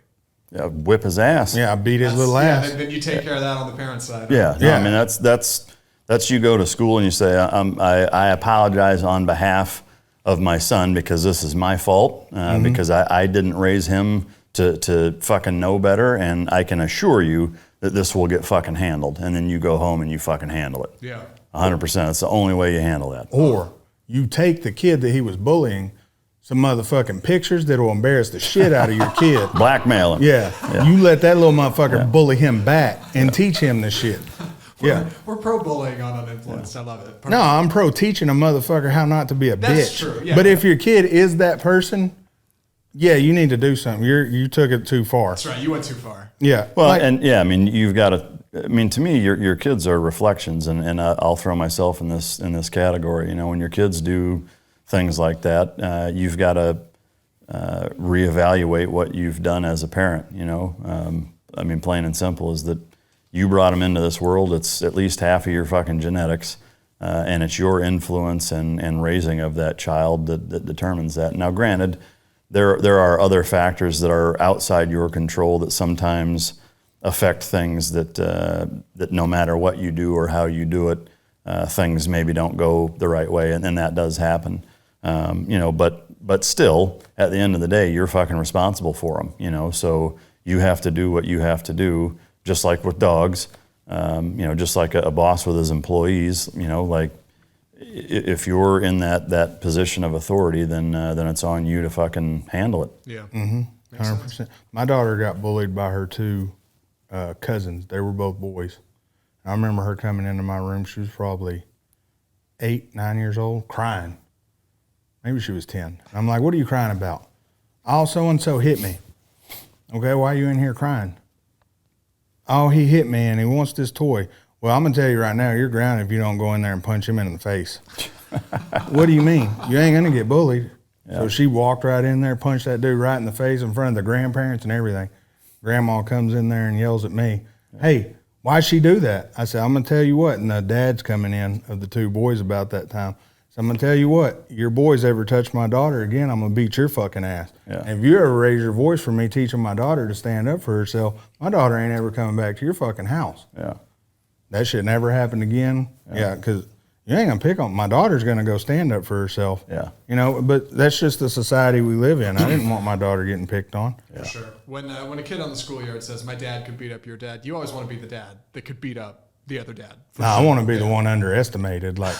Yeah, whip his ass. Yeah, I beat his little ass. Then you take care of that on the parent side. Yeah. No, I mean, that's you go to school and you say, I apologize on behalf of my son because this is my fault, because I didn't raise him to fucking know better, and I can assure you that this will get fucking handled. And then you go home and you fucking handle it. Yeah. 100%. That's the only way you handle that. Or you take the kid that he was bullying, some motherfucking pictures that will embarrass the shit out of your kid. Blackmail him. Yeah. You let that little motherfucker bully him back and teach him the shit. We're pro bullying on Uninfluenced. I love it. No, I'm pro teaching a motherfucker how not to be a bitch. That's true. Yeah, but if your kid is that person, you need to do something. You took it too far. That's right. You went too far. Yeah. Well, you've got to. I mean, to me, your kids are reflections, and I'll throw myself in this category. When your kids do things like that, you've got to reevaluate what you've done as a parent. I mean, plain and simple is that you brought them into this world. It's at least half of your fucking genetics, and it's your influence and raising of that child that determines that. Now, granted, there are other factors that are outside your control that sometimes affect things that that no matter what you do or how you do it, things maybe don't go the right way, and that does happen. But still, at the end of the day, you're fucking responsible for them. So you have to do what you have to do, just like with dogs. Just like a boss with his employees. Like if you're in that position of authority, then it's on you to fucking handle it. Yeah. 100%. My daughter got bullied by her two cousins. They were both boys. I remember her coming into my room. She was probably 8, 9 years old, crying. Maybe she was 10. And I'm like, what are you crying about? Oh, so-and-so hit me. Okay, why are you in here crying? Oh, he hit me and he wants this toy. Well, I'm going to tell you right now, you're grounded if you don't go in there and punch him in the face. What do you mean? You ain't going to get bullied. Yeah. So she walked right in there, punched that dude right in the face in front of the grandparents and everything. Grandma comes in there and yells at me, hey, why'd she do that? I said, I'm going to tell you what. And the dad's coming in of the two boys about that time. So I'm going to tell you what, your boys ever touch my daughter again, I'm going to beat your fucking ass. Yeah. And if you ever raise your voice for me teaching my daughter to stand up for herself, my daughter ain't ever coming back to your fucking house. Yeah. That shit never happened again. Yeah, because you ain't going to pick on, my daughter's going to go stand up for herself. Yeah. But that's just the society we live in. I didn't want my daughter getting picked on. Yeah. For sure. When a kid on the schoolyard says, my dad could beat up your dad, you always want to be the dad that could beat up the other dad. No, sure. I want to be the one underestimated. Like,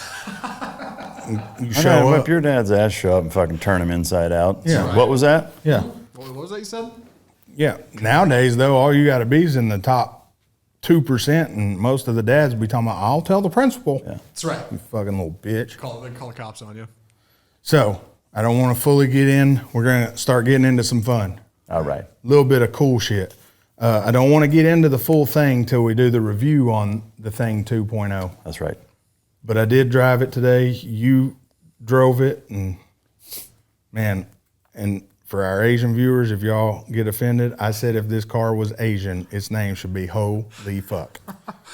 you show up, whip your dad's ass, show up and fucking turn him inside out. Yeah. Right. What was that? Yeah. What was that you said? Yeah. Nowadays, though, all you got to be is in the top 2%, and most of the dads be talking about, I'll tell the principal. Yeah. That's right. You fucking little bitch. They call the cops on you. So, I don't want to fully get in. We're going to start getting into some fun. All right. A little bit of cool shit. I don't want to get into the full thing till we do the review on the Thing 2.0. That's right. But I did drive it today. You drove it, and man, and for our Asian viewers, if y'all get offended, I said if this car was Asian, its name should be Holy Fuck,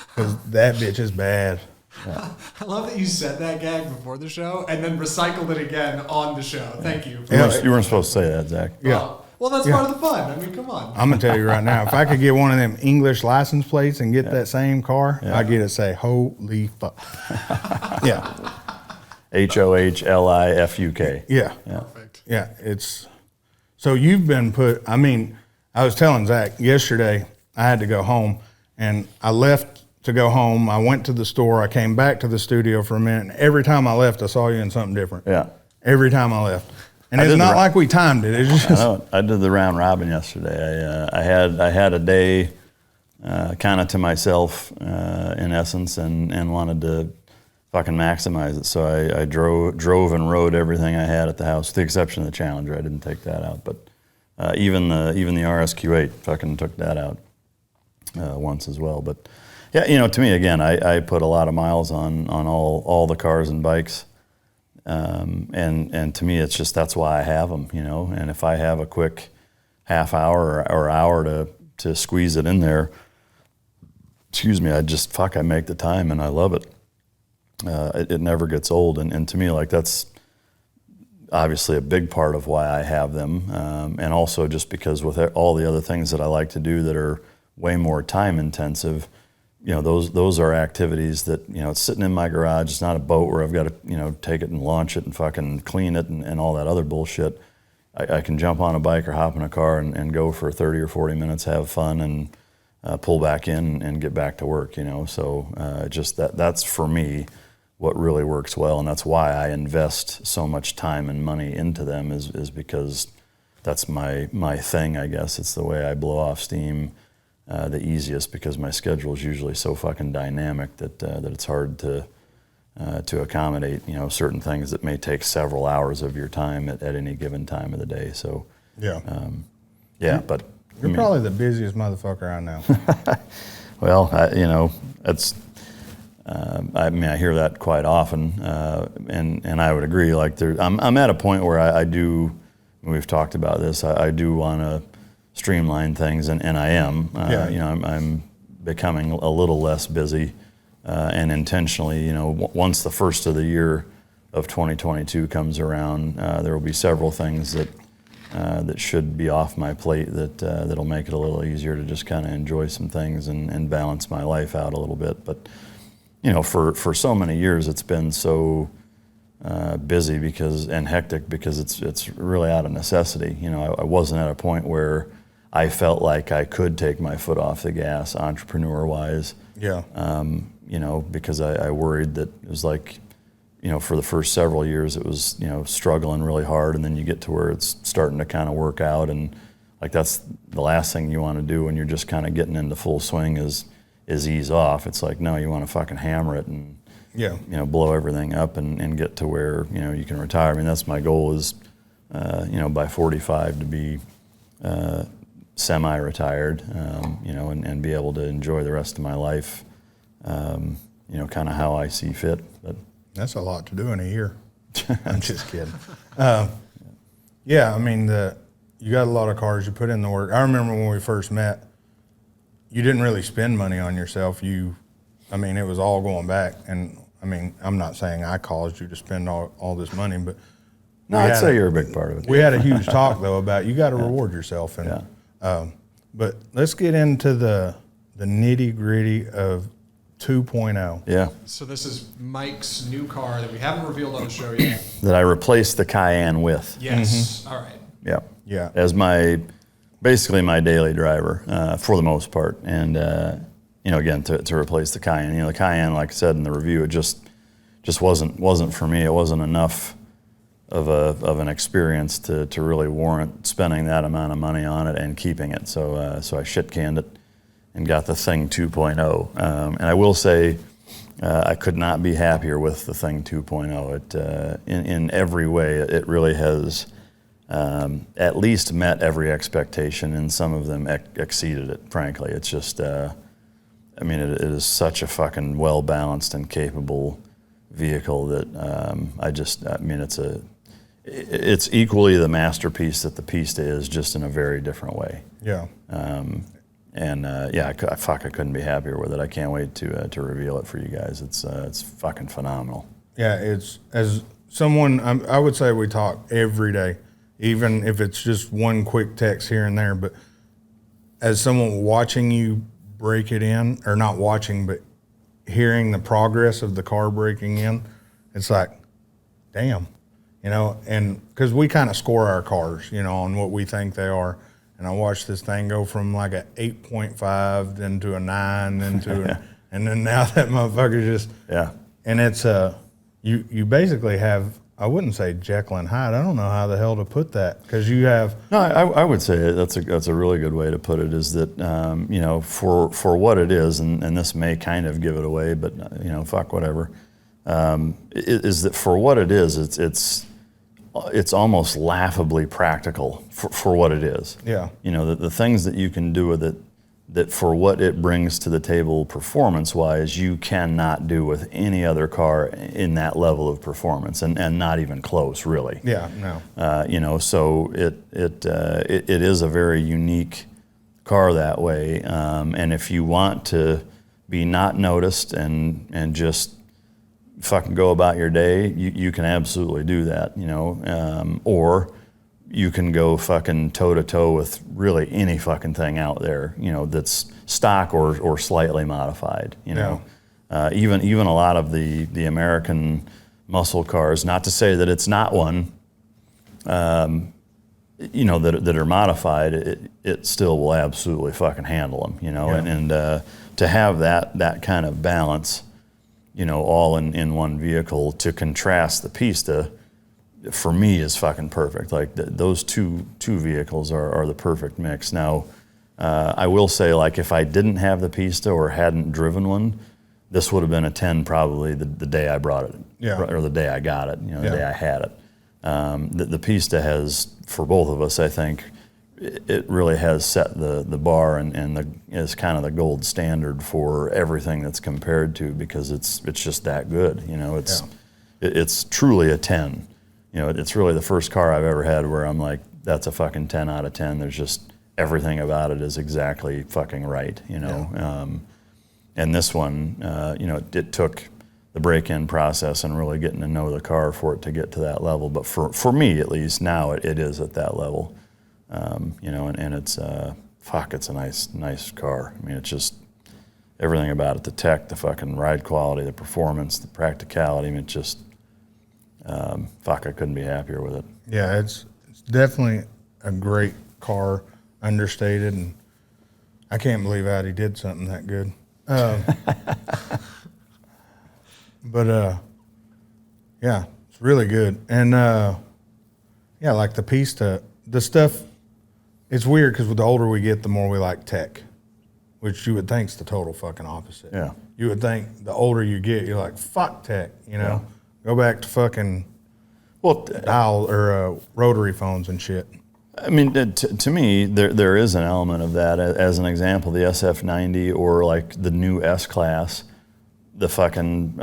because that bitch is bad. Yeah. I love that you said that gag before the show and then recycled it again on the show. Thank you. You weren't supposed to say that, Zach. Yeah. Well, that's part of the fun. I mean, come on. I'm going to tell you right now, if I could get one of them English license plates and get that same car, I'd get it say, holy fuck. Yeah. HOHLIFUK. Yeah. Perfect. Yeah. So you've been I was telling Zach yesterday, I had to go home, and I left to go home. I went to the store. I came back to the studio for a minute. And every time I left, I saw you in something different. Yeah. Every time I left. And it's not like we timed it. It's just I did the round robin yesterday. I had a day kind of to myself in essence, and wanted to fucking maximize it. So I drove and rode everything I had at the house, with the exception of the Challenger. I didn't take that out, but even the RSQ8 fucking took that out once as well. But yeah, to me again, I put a lot of miles on all the cars and bikes. And to me, it's just, that's why I have them, and if I have a quick half hour or hour to squeeze it in there, I make the time and I love it. It never gets old. And to me, like, that's obviously a big part of why I have them. And also just because with all the other things that I like to do that are way more time intensive, those are activities that, it's sitting in my garage. It's not a boat where I've got to, take it and launch it and fucking clean it and all that other bullshit. I can jump on a bike or hop in a car and go for 30 or 40 minutes, have fun, and pull back in and get back to work, So just that's for me what really works well. And that's why I invest so much time and money into them is because that's my thing, I guess. It's the way I blow off steam. The easiest, because my schedule is usually so fucking dynamic that it's hard to accommodate certain things that may take several hours of your time at any given time of the day. So but you're probably the busiest motherfucker I know. Well, that's I hear that quite often, and I would agree. Like I'm at a point where I do. We've talked about this. I do want to streamline things, and I am. I'm becoming a little less busy, and intentionally, once the first of the year of 2022 comes around, there will be several things that that should be off my plate that'll make it a little easier to just kind of enjoy some things and balance my life out a little bit. But for so many years it's been so busy and hectic because it's really out of necessity. I wasn't at a point where I felt like I could take my foot off the gas entrepreneur-wise. Yeah. Because I worried that it was like, for the first several years it was, struggling really hard, and then you get to where it's starting to kind of work out, and like that's the last thing you want to do when you're just kind of getting into full swing is ease off. It's like, no, you want to fucking hammer it and blow everything up and get to where, you can retire. I mean, that's my goal is, by 45 to be semi-retired, and be able to enjoy the rest of my life, kind of how I see fit. But that's a lot to do in a year. I'm just kidding. Yeah, I mean, you got a lot of cars, you put in the work. I remember when we first met, you didn't really spend money on yourself. It was all going back. And I mean, I'm not saying I caused you to spend all this money, but no, I'd say you're a big part of it. We had a huge talk though about you got to reward yourself. And, but let's get into the nitty gritty of 2.0. Yeah. So this is Mike's new car that we haven't revealed on the show yet. That I replaced the Cayenne with. Yes. All right. Yeah. Yeah. As basically my daily driver for the most part. And, again, to replace the Cayenne. The Cayenne, like I said in the review, it just wasn't for me. It wasn't enough of an experience to really warrant spending that amount of money on it and keeping it. So I shit canned it and got the Thing 2.0. And I will say I could not be happier with the Thing 2.0. In every way, it really has at least met every expectation, and some of them exceeded it, frankly. It's just, it is such a fucking well-balanced and capable vehicle that it's equally the masterpiece that the Pista is, just in a very different way. Yeah. I couldn't be happier with it. I can't wait to reveal it for you guys. It's fucking phenomenal. Yeah, it's, as someone, I would say we talk every day, even if it's just one quick text here and there. But as someone watching you break it in, or not watching, but hearing the progress of the car breaking in, it's like, damn, and because we kind of score our cars, on what we think they are. And I watched this thing go from like a 8.5, then to a 9, then to and then now that motherfucker just, and it's you basically have, I wouldn't say Jekyll and Hyde. I don't know how the hell to put that, because you have. No, I would say that's a really good way to put it. Is that for what it is, and this may kind of give it away, but fuck whatever. Is that for what it is? It's almost laughably practical for what it is. Yeah. The things that you can do with it, that for what it brings to the table performance-wise, you cannot do with any other car in that level of performance, and not even close, really. Yeah, no. So it is a very unique car that way. And if you want to be not noticed and just fucking go about your day, you can absolutely do that, or you can go fucking toe to toe with really any fucking thing out there, that's stock or slightly modified, even a lot of the American muscle cars, not to say that it's not one, that are modified, it still will absolutely fucking handle them, and to have that kind of balance, all in one vehicle, to contrast the Pista, for me, is fucking perfect. Like those two vehicles are the perfect mix. Now, I will say, like, if I didn't have the Pista or hadn't driven one, this would have been a 10 probably the day I brought it, or the day I got it, the day I had it. The Pista has, for both of us, I think, it really has set the bar and is kind of the gold standard for everything that's compared to, because it's just that good. It's truly a 10. It's really the first car I've ever had where I'm like, that's a fucking 10 out of 10. There's just everything about it is exactly fucking right. And this one, it took the break-in process and really getting to know the car for it to get to that level. But for me, at least now, it is at that level. You know, and it's it's a nice car. I mean, it's just everything about it, the tech, the fucking ride quality, the performance, the practicality. I mean, it's just I couldn't be happier with it. Yeah, it's definitely a great car, understated, and I can't believe Audi did something that good. But yeah, it's really good. And yeah, like the Pista, the stuff, it's weird because the older we get, the more we like tech, which you would think is the total fucking opposite. Yeah. You would think the older you get, you're like, fuck tech, you know? Go back to fucking dial or rotary phones and shit. I mean, to me, there is an element of that. As an example, the SF90 or like the new S-Class, the fucking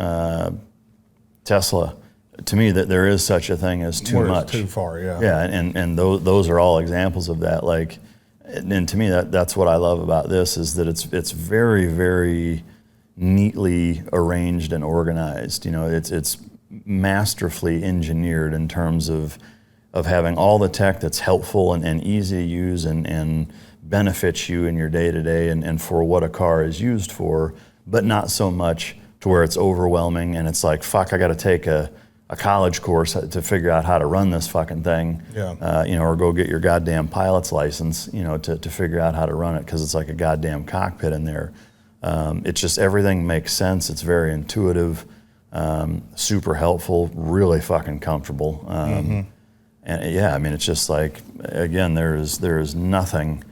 Tesla, to me, that there is such a thing as too much. Too far, yeah. Yeah, and those are all examples of that. Like, and to me, that's what I love about this is that it's very, very neatly arranged and organized. You know, it's masterfully engineered in terms of having all the tech that's helpful and easy to use and benefits you in your day-to-day and for what a car is used for, but not so much to where it's overwhelming and it's like, fuck, I got to take a college course to figure out how to run this fucking thing, you know, or go get your goddamn pilot's license, you know, to figure out how to run it because it's like a goddamn cockpit in there. It's just everything makes sense. It's very intuitive, super helpful, really fucking comfortable. And yeah, I mean, it's just like, again, there is nothing,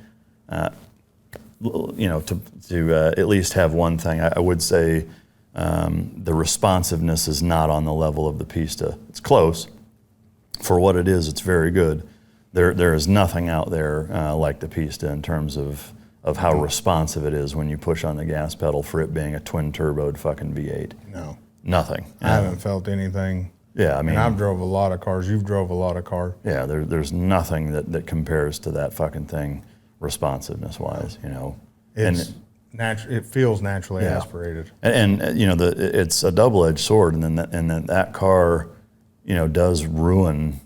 you know, to at least have one thing. I would say the responsiveness is not on the level of the Pista. It's close. For what it is, it's very good. There is nothing out there like the Pista in terms of how responsive it is when you push on the gas pedal for it being a twin-turboed fucking V8. No. Nothing. I haven't felt anything. Yeah, I mean, and I've drove a lot of cars. You've drove a lot of cars. Yeah, there's nothing that compares to that fucking thing, responsiveness-wise. You know, It feels naturally aspirated. And you know, it's a double-edged sword, and then that car, you know, does ruin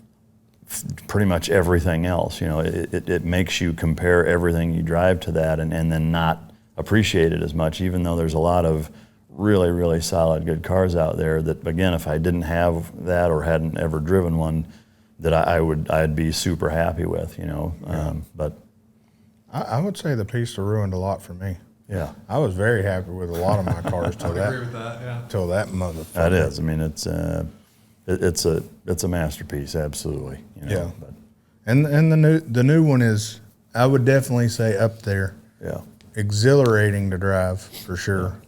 pretty much everything else. You know, it makes you compare everything you drive to that, and then not appreciate it as much, even though there's a lot of really, really solid, good cars out there that, again, if I didn't have that or hadn't ever driven one, that I'd be super happy with, you know. But I would say the Pista ruined a lot for me. Yeah, I was very happy with a lot of my cars till I agree with that. Yeah. till that motherfucker. that is. I mean, it's a masterpiece, absolutely. You know, Yeah. But, And the new one is, I would definitely say, up there. yeah. Exhilarating to drive for sure,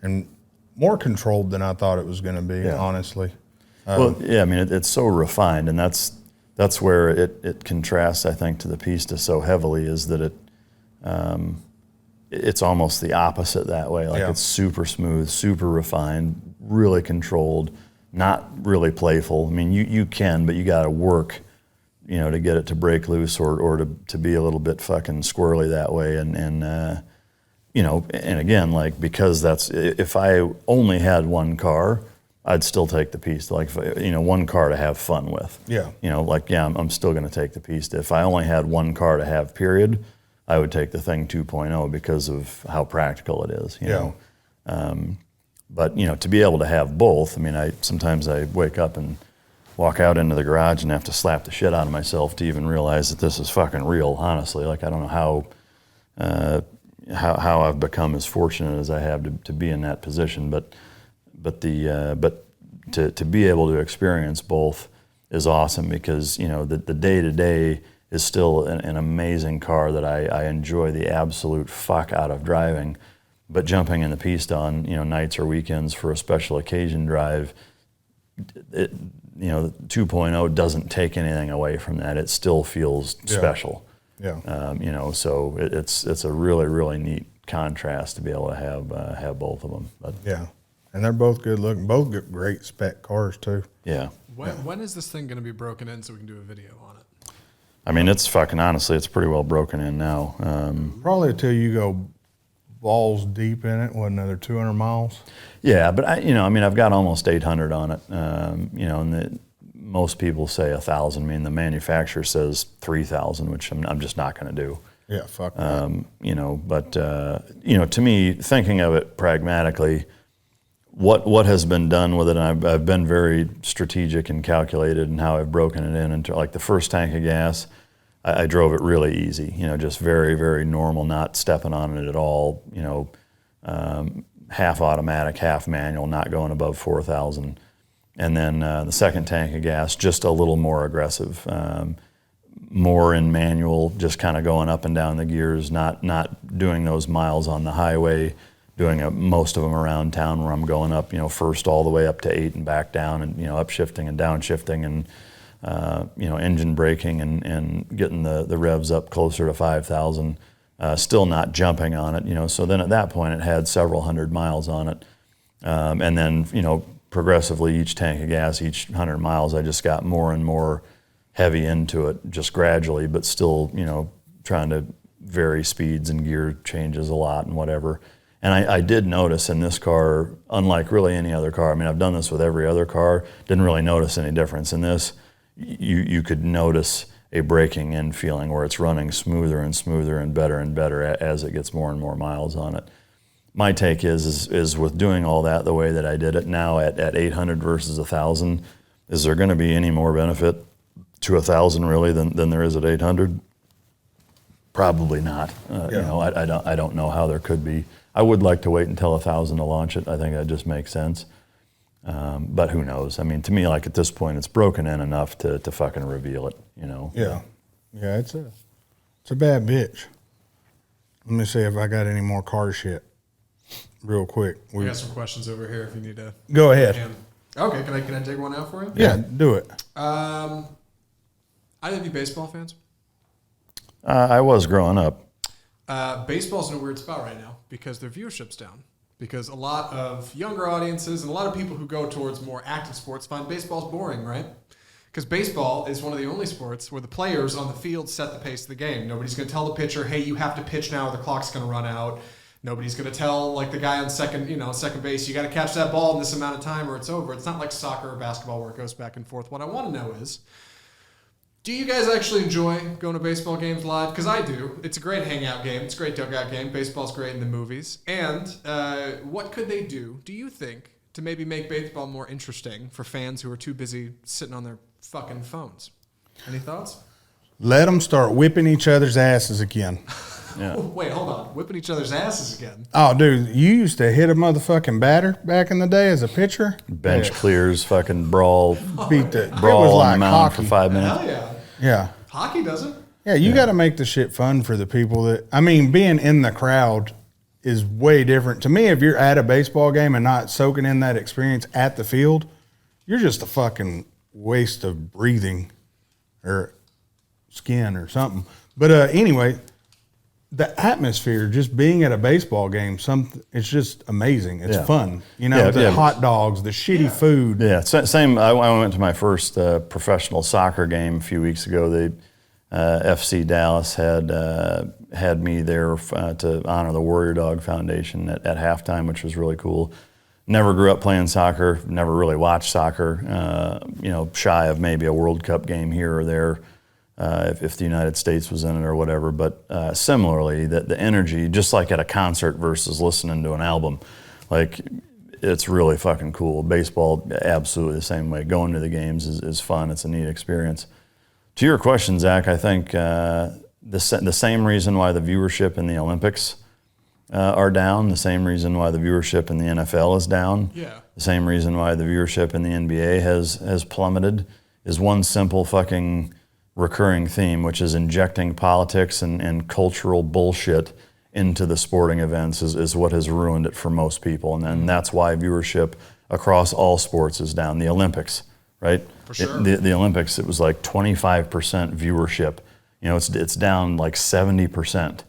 and more controlled than I thought it was going to be. Yeah. Honestly. Well, yeah, I mean, it's so refined, and that's where it contrasts, I think, to the Pista so heavily, is that it's almost the opposite that way. Like, it's super smooth, super refined, really controlled, not really playful. I mean, you can, but you got to work, you know, to get it to break loose or to be a little bit fucking squirrely that way. And you know, and again, like, because if I only had one car, I'd still take the Pista. Like, you know, one car to have fun with. Yeah. You know, like, yeah, I'm still going to take the Pista. If I only had one car to have, period, I would take the thing 2.0 because of how practical it is, you know. But, you know, to be able to have both, I mean, sometimes I wake up and walk out into the garage and have to slap the shit out of myself to even realize that this is fucking real, honestly. Like, I don't know how I've become as fortunate as I have to be in that position, but to be able to experience both is awesome, because, you know, the day-to-day is still an amazing car that I enjoy the absolute fuck out of driving. But jumping in the Pista on, you know, nights or weekends for a special occasion drive, you know, 2.0 doesn't take anything away from that. It still feels special. Yeah. You know, so it's a really, really neat contrast to be able to have both of them. But yeah, and they're both good looking, both great spec cars too. Yeah. When is this thing going to be broken in so we can do a video on it? I mean, it's fucking, honestly, it's pretty well broken in now. Probably until you go balls deep in it. What, another 200 miles? Yeah, but I've got almost 800 on it. And most people say 1,000. I mean, the manufacturer says 3,000, which I'm just not going to do. Yeah, fuck that. To me, thinking of it pragmatically, what has been done with it, and I've been very strategic and calculated in how I've broken it in into, like, the first tank of gas, I drove it really easy, just very, very normal, not stepping on it at all, half automatic, half manual, not going above 4,000. And then the second tank of gas, just a little more aggressive, more in manual, just kind of going up and down the gears, not doing those miles on the highway, doing most of them around town where I'm going up, first all the way up to 8 and back down, and upshifting and downshifting, and engine braking and getting the revs up closer to 5,000. Still not jumping on it, So then at that point, it had several hundred miles on it, and then progressively each tank of gas, each 100 miles, I just got more and more heavy into it, just gradually, but still, trying to vary speeds and gear changes a lot and whatever. And I did notice in this car, unlike really any other car, I mean, I've done this with every other car, didn't really notice any difference. In this, you could notice a braking in feeling where it's running smoother and smoother and better as it gets more and more miles on it. My take is with doing all that the way that I did it now at 800 versus 1,000, is there going to be any more benefit to 1,000 really than there is at 800? Probably not. I don't know how there could be. I would like to wait until 1,000 to launch it. I think that just makes sense. But who knows? I mean, to me, like, at this point, it's broken in enough to fucking reveal it, Yeah. Yeah, it's a bad bitch. Let me see if I got any more car shit real quick. We got some questions over here if you need to. Go ahead. Okay, can I take one out for you? Yeah, do it. Either of you baseball fans? I was growing up. Baseball's in a weird spot right now because their viewership's down. Because a lot of younger audiences and a lot of people who go towards more active sports find baseball's boring, right? Because baseball is one of the only sports where the players on the field set the pace of the game. Nobody's going to tell the pitcher, hey, you have to pitch now or the clock's going to run out. Nobody's going to tell, like, the guy on second base, you got to catch that ball in this amount of time or it's over. It's not like soccer or basketball where it goes back and forth. What I want to know is, do you guys actually enjoy going to baseball games live? Because I do. It's a great hangout game. It's a great dugout game. Baseball's great in the movies. And what could they do you think, to maybe make baseball more interesting for fans who are too busy sitting on their fucking phones? Any thoughts? Let them start whipping each other's asses again. Yeah. Oh, wait, hold on. Whipping each other's asses again. Oh, dude, you used to hit a motherfucking batter back in the day as a pitcher? Bench clears, fucking brawl, Beat the brawl it was on like the mound for hockey. 5 minutes. Hell yeah. Yeah. Hockey doesn't. Yeah, you got to make the shit fun for the people that, I mean, being in the crowd is way different. To me, if you're at a baseball game and not soaking in that experience at the field, you're just a fucking waste of breathing or skin or something. But anyway, the atmosphere, just being at a baseball game, it's just amazing. It's fun. The hot dogs, the shitty food. Yeah, same. I went to my first professional soccer game a few weeks ago. They FC Dallas had me there to honor the Warrior Dog Foundation at halftime, which was really cool. Never grew up playing soccer. Never really watched soccer. Shy of maybe a World Cup game here or there. If the United States was in it or whatever. But similarly, the energy, just like at a concert versus listening to an album, like, it's really fucking cool. Baseball, absolutely the same way. Going to the games is fun. It's a neat experience. To your question, Zach, I think the same reason why the viewership in the Olympics are down, the same reason why the viewership in the NFL is down, the same reason why the viewership in the NBA has plummeted, is one simple fucking recurring theme, which is injecting politics and cultural bullshit into the sporting events is what has ruined it for most people. And then that's why viewership across all sports is down. The Olympics, right? For sure. The Olympics, it was like 25% viewership. It's down like 70%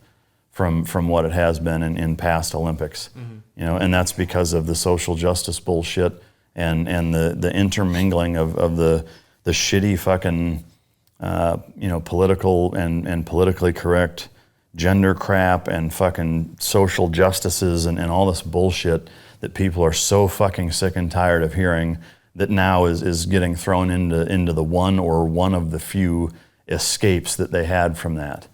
from what it has been in past Olympics. Mm-hmm. And that's because of the social justice bullshit and the intermingling of the shitty fucking political and politically correct gender crap and fucking social justices and all this bullshit that people are so fucking sick and tired of hearing, that now is getting thrown into the one of the few escapes that they had from that.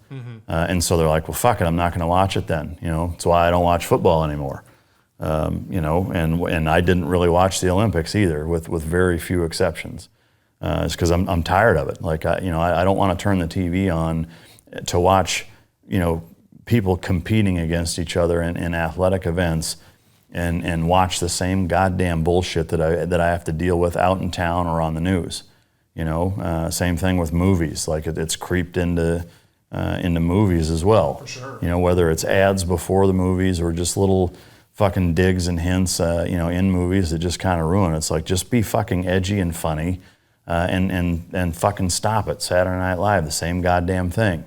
And so they're like, well, fuck it, I'm not going to watch it then. That's why I don't watch football anymore. And I didn't really watch the Olympics either, with very few exceptions. It's because I'm tired of it. Like, I don't want to turn the TV on to watch, people competing against each other in athletic events and watch the same goddamn bullshit that I have to deal with out in town or on the news. Same thing with movies. Like, it's creeped into movies as well. For sure. Whether it's ads before the movies or just little fucking digs and hints, in movies that just kind of ruin it. It's like, just be fucking edgy and funny, and fucking stop it. Saturday Night Live, the same goddamn thing.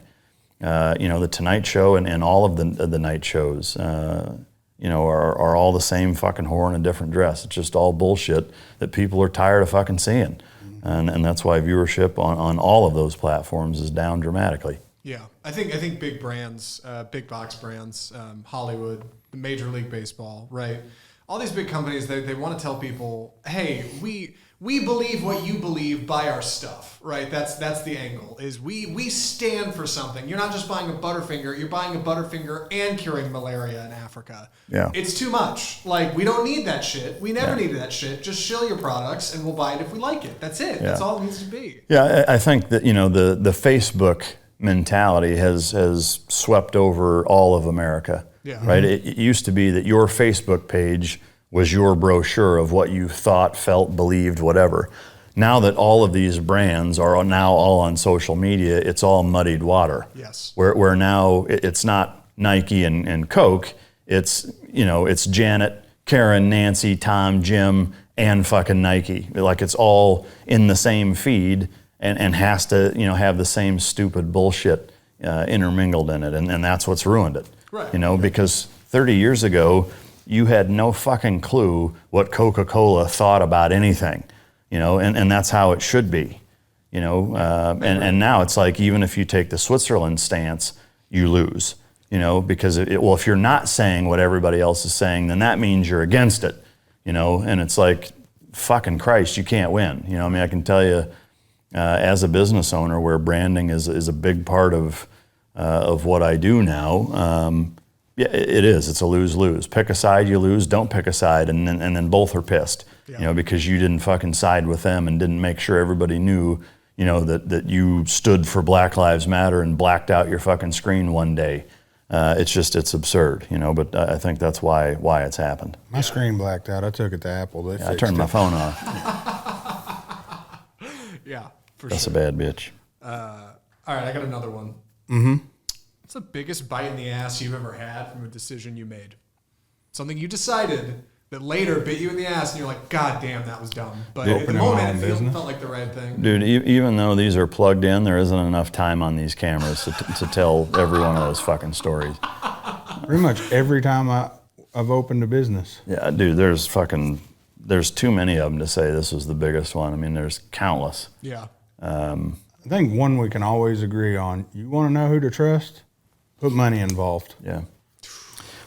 The Tonight Show and all of the night shows, are all the same fucking whore in a different dress. It's just all bullshit that people are tired of fucking seeing. And that's why viewership on all of those platforms is down dramatically. Yeah, I think big brands, big box brands, Hollywood, Major League Baseball, right? All these big companies, they want to tell people, hey, we believe what you believe, buy our stuff, right? That's the angle, is we stand for something. You're not just buying a Butterfinger, you're buying a Butterfinger and curing malaria in Africa. Yeah. It's too much. Like, we don't need that shit. We never needed that shit. Just shill your products and we'll buy it if we like it. That's it. Yeah. That's all it needs to be. Yeah, I think that, the Facebook mentality has swept over all of America. Yeah. Right? It used to be that your Facebook page was your brochure of what you thought, felt, believed, whatever. Now that all of these brands are now all on social media, it's all muddied water. Yes. Where now it's not Nike and Coke, it's Janet, Karen, Nancy, Tom, Jim, and fucking Nike. Like, it's all in the same feed and has to, have the same stupid bullshit intermingled in it. And that's what's ruined it. Right. Because 30 years ago, you had no fucking clue what Coca-Cola thought about anything, and that's how it should be, and now it's like, even if you take the Switzerland stance, you lose, because if you're not saying what everybody else is saying, then that means you're against it, and it's like, fucking Christ, you can't win. I can tell you, as a business owner, where branding is a big part of what I do now. Yeah, it is. It's a lose-lose. Pick a side, you lose. Don't pick a side, and then both are pissed. Yeah. Because you didn't fucking side with them and didn't make sure everybody knew, that you stood for Black Lives Matter and blacked out your fucking screen one day. It's absurd. But I think that's why it's happened. My screen blacked out. I took it to Apple. I turned my phone off. Yeah, that's a bad bitch. All right, I got another one. Mm-hmm. What's the biggest bite in the ass you've ever had from a decision you made? Something you decided that later bit you in the ass, and you're like, God damn, that was dumb. But at the moment, it felt like the right thing. Dude, even though these are plugged in, there isn't enough time on these cameras to tell every one of those fucking stories. Pretty much every time I've opened a business. Yeah, dude, there's too many of them to say this was the biggest one. I mean, there's countless. Yeah. I think one we can always agree on. You want to know who to trust? Put money involved. Yeah.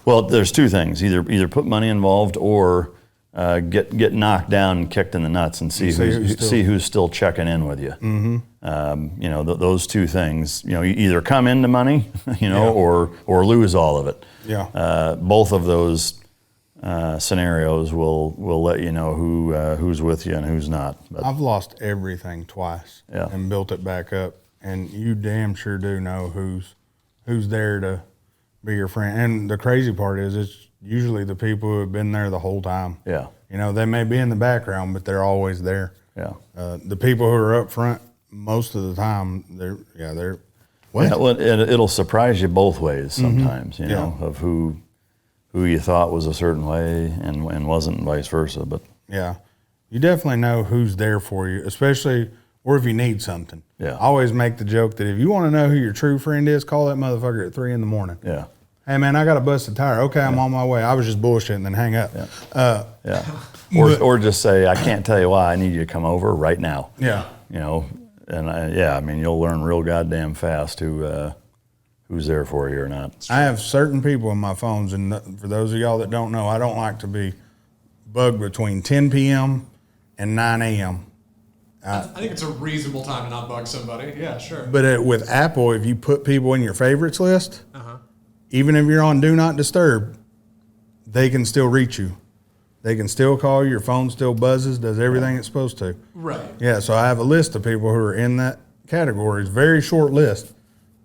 Well, there's two things: either put money involved, or get knocked down and kicked in the nuts, and see who's still checking in with you. Mm-hmm. Those two things. You either come into money, or lose all of it. Yeah. Both of those scenarios will let you know who's with you and who's not. But I've lost everything twice. Yeah. And built it back up, and you damn sure do know who's there to be your friend. And the crazy part is, it's usually the people who have been there the whole time. Yeah. They may be in the background, but they're always there. Yeah. The people who are up front, most of the time, they're what? Yeah, well, it'll surprise you both ways sometimes, Mm-hmm. of who you thought was a certain way and wasn't, and vice versa. But yeah, you definitely know who's there for you, especially, or if you need something. Yeah. I always make the joke that if you want to know who your true friend is, call that motherfucker at 3 a.m. Yeah. Hey man, I got a busted tire. Okay, I'm on my way. I was just bullshitting, then hang up. Yeah. Or just say, I can't tell you why. I need you to come over right now. Yeah. And you'll learn real goddamn fast who who's there for you or not. I have certain people in my phones, and for those of y'all that don't know, I don't like to be bugged between 10 p.m. and 9 a.m. I think it's a reasonable time to not bug somebody. Yeah, sure. But with Apple, if you put people in your favorites list, even if you're on Do Not Disturb, they can still reach you. They can still call you. Your phone still buzzes, does everything it's supposed to. Right. Yeah, so I have a list of people who are in that category. It's a very short list.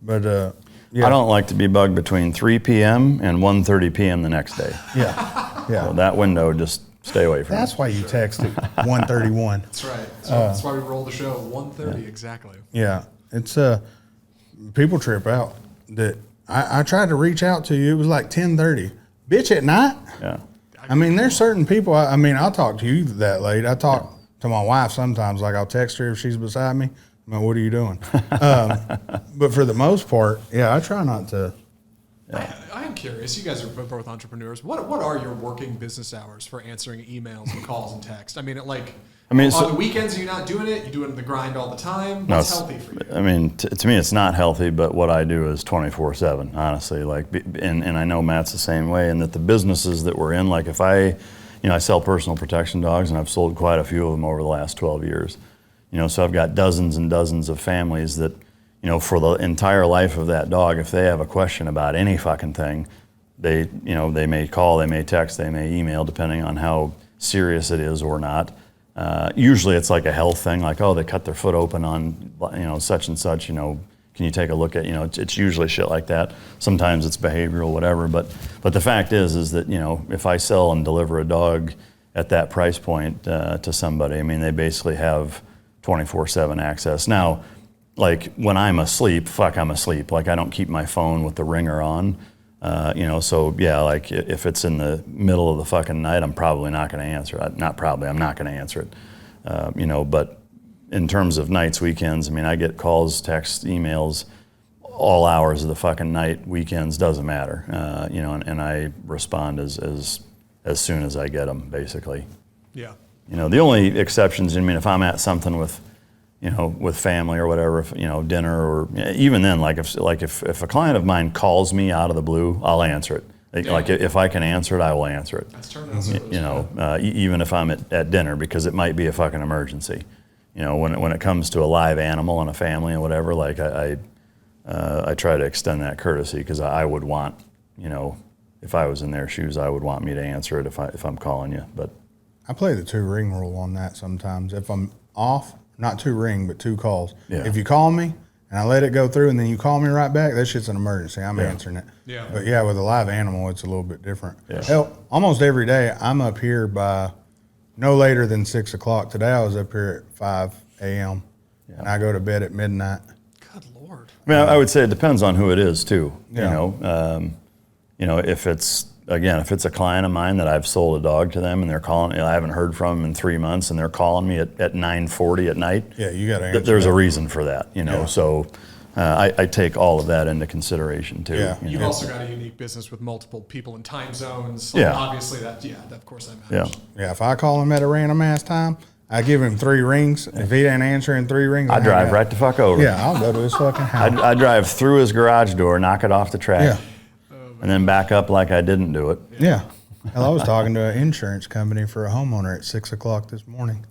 But, yeah. I don't like to be bugged between 3 p.m. and 1:30 p.m. the next day. Yeah. Yeah. So that window, just stay away from That's it. why you texted 1:31. That's right. That's why we roll the show at 1:30 exactly. Yeah. It's people trip out that I tried to reach out to you. It was like 10:30. Bitch, at night? Yeah. I mean, there's certain people, I mean, I'll talk to you that late. I talk to my wife sometimes, like I'll text her if she's beside me. I'm like, what are you doing? But for the most part, yeah, I try not to. I am curious. You guys are both entrepreneurs. What are your working business hours for answering emails and calls and text? I mean, on the weekends, are you not doing it? You do it in the grind all the time? What's healthy for you? I mean, to me, it's not healthy, but what I do is 24/7, honestly. And I know Matt's the same way, and that the businesses that we're in, like if I sell personal protection dogs, and I've sold quite a few of them over the last 12 years. So I've got dozens and dozens of families that, for the entire life of that dog, if they have a question about any fucking thing, they may call, they may text, they may email, depending on how serious it is or not. Usually it's like a health thing, like, oh, they cut their foot open on, such and such, can you take a look at, it's usually shit like that. Sometimes it's behavioral, whatever. But the fact is that, if I sell and deliver a dog at that price point to somebody, I mean, they basically have 24/7 access. Now, like when I'm asleep, I'm asleep. Like I don't keep my phone with the ringer on. So yeah, like if it's in the middle of the fucking night, I'm probably not going to answer it. I'm not going to answer it. But in terms of nights, weekends, I mean, I get calls, texts, emails, all hours of the fucking night, weekends, doesn't matter. And I respond as soon as I get them, basically. Yeah. The only exceptions, I mean, if I'm at something with, with family or whatever, if, dinner or even then, like if a client of mine calls me out of the blue, I'll answer it. Like if I can answer it, I will answer it. That's turning service. Even if I'm at dinner, because it might be a fucking emergency. When it comes to a live animal and a family and whatever, like I try to extend that courtesy because I would want, if I was in their shoes, I would want me to answer it if I'm calling you. But I play the 2 ring rule on that sometimes. If I'm off, not 2 ring, but 2 calls. Yeah. If you call me and I let it go through and then you call me right back, that shit's an emergency. I'm answering it. Yeah. But yeah, with a live animal, it's a little bit different. Yeah. Hell, almost every day I'm up here by no later than 6 o'clock. Today I was up here at 5 a.m. and I go to bed at midnight. Good Lord. I mean, I would say it depends on who it is too. Yeah. If it's a client of mine that I've sold a dog to them and they're calling, I haven't heard from them in 3 months and they're calling me at 9:40 at night. Yeah, you got to answer. There's that. a reason for that, Yeah. So I take all of that into consideration too. Yeah. You've also got a unique business with multiple people in time zones. Yeah. Obviously of course that matters. Yeah, if I call him at a random ass time, I give him 3 rings. If he ain't answering 3 rings, I drive right the fuck over. Yeah, I'll go to his fucking house. I drive through his garage door, knock it off the track, Yeah. and then back up like I didn't do it. Yeah. Hell, I was talking to an insurance company for a homeowner at 6 o'clock this morning.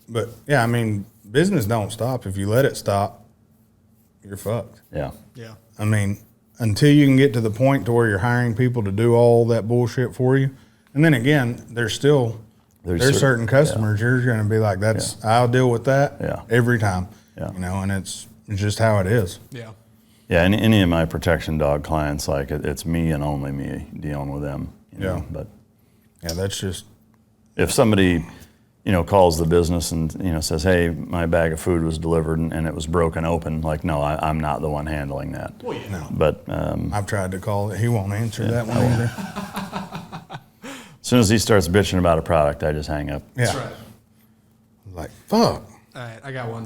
But yeah, I mean, business don't stop. If you let it stop, you're fucked. Yeah. Yeah. I mean, until you can get to the point to where you're hiring people to do all that bullshit for you. And then again, there's certain customers you're going to be like, I'll deal with that every time. Yeah. And it's just how it is. Yeah. Yeah, any of my protection dog clients, like it's me and only me dealing with them. But yeah, that's just if somebody, calls the business and says, "Hey, my bag of food was delivered and it was broken open," like, no, I'm not the one handling that. Well, yeah. no. But I've tried to call it. He won't answer that one either. as soon as he starts bitching about a product, I just hang up. Yeah. That's right. Like, fuck. All right, I got one.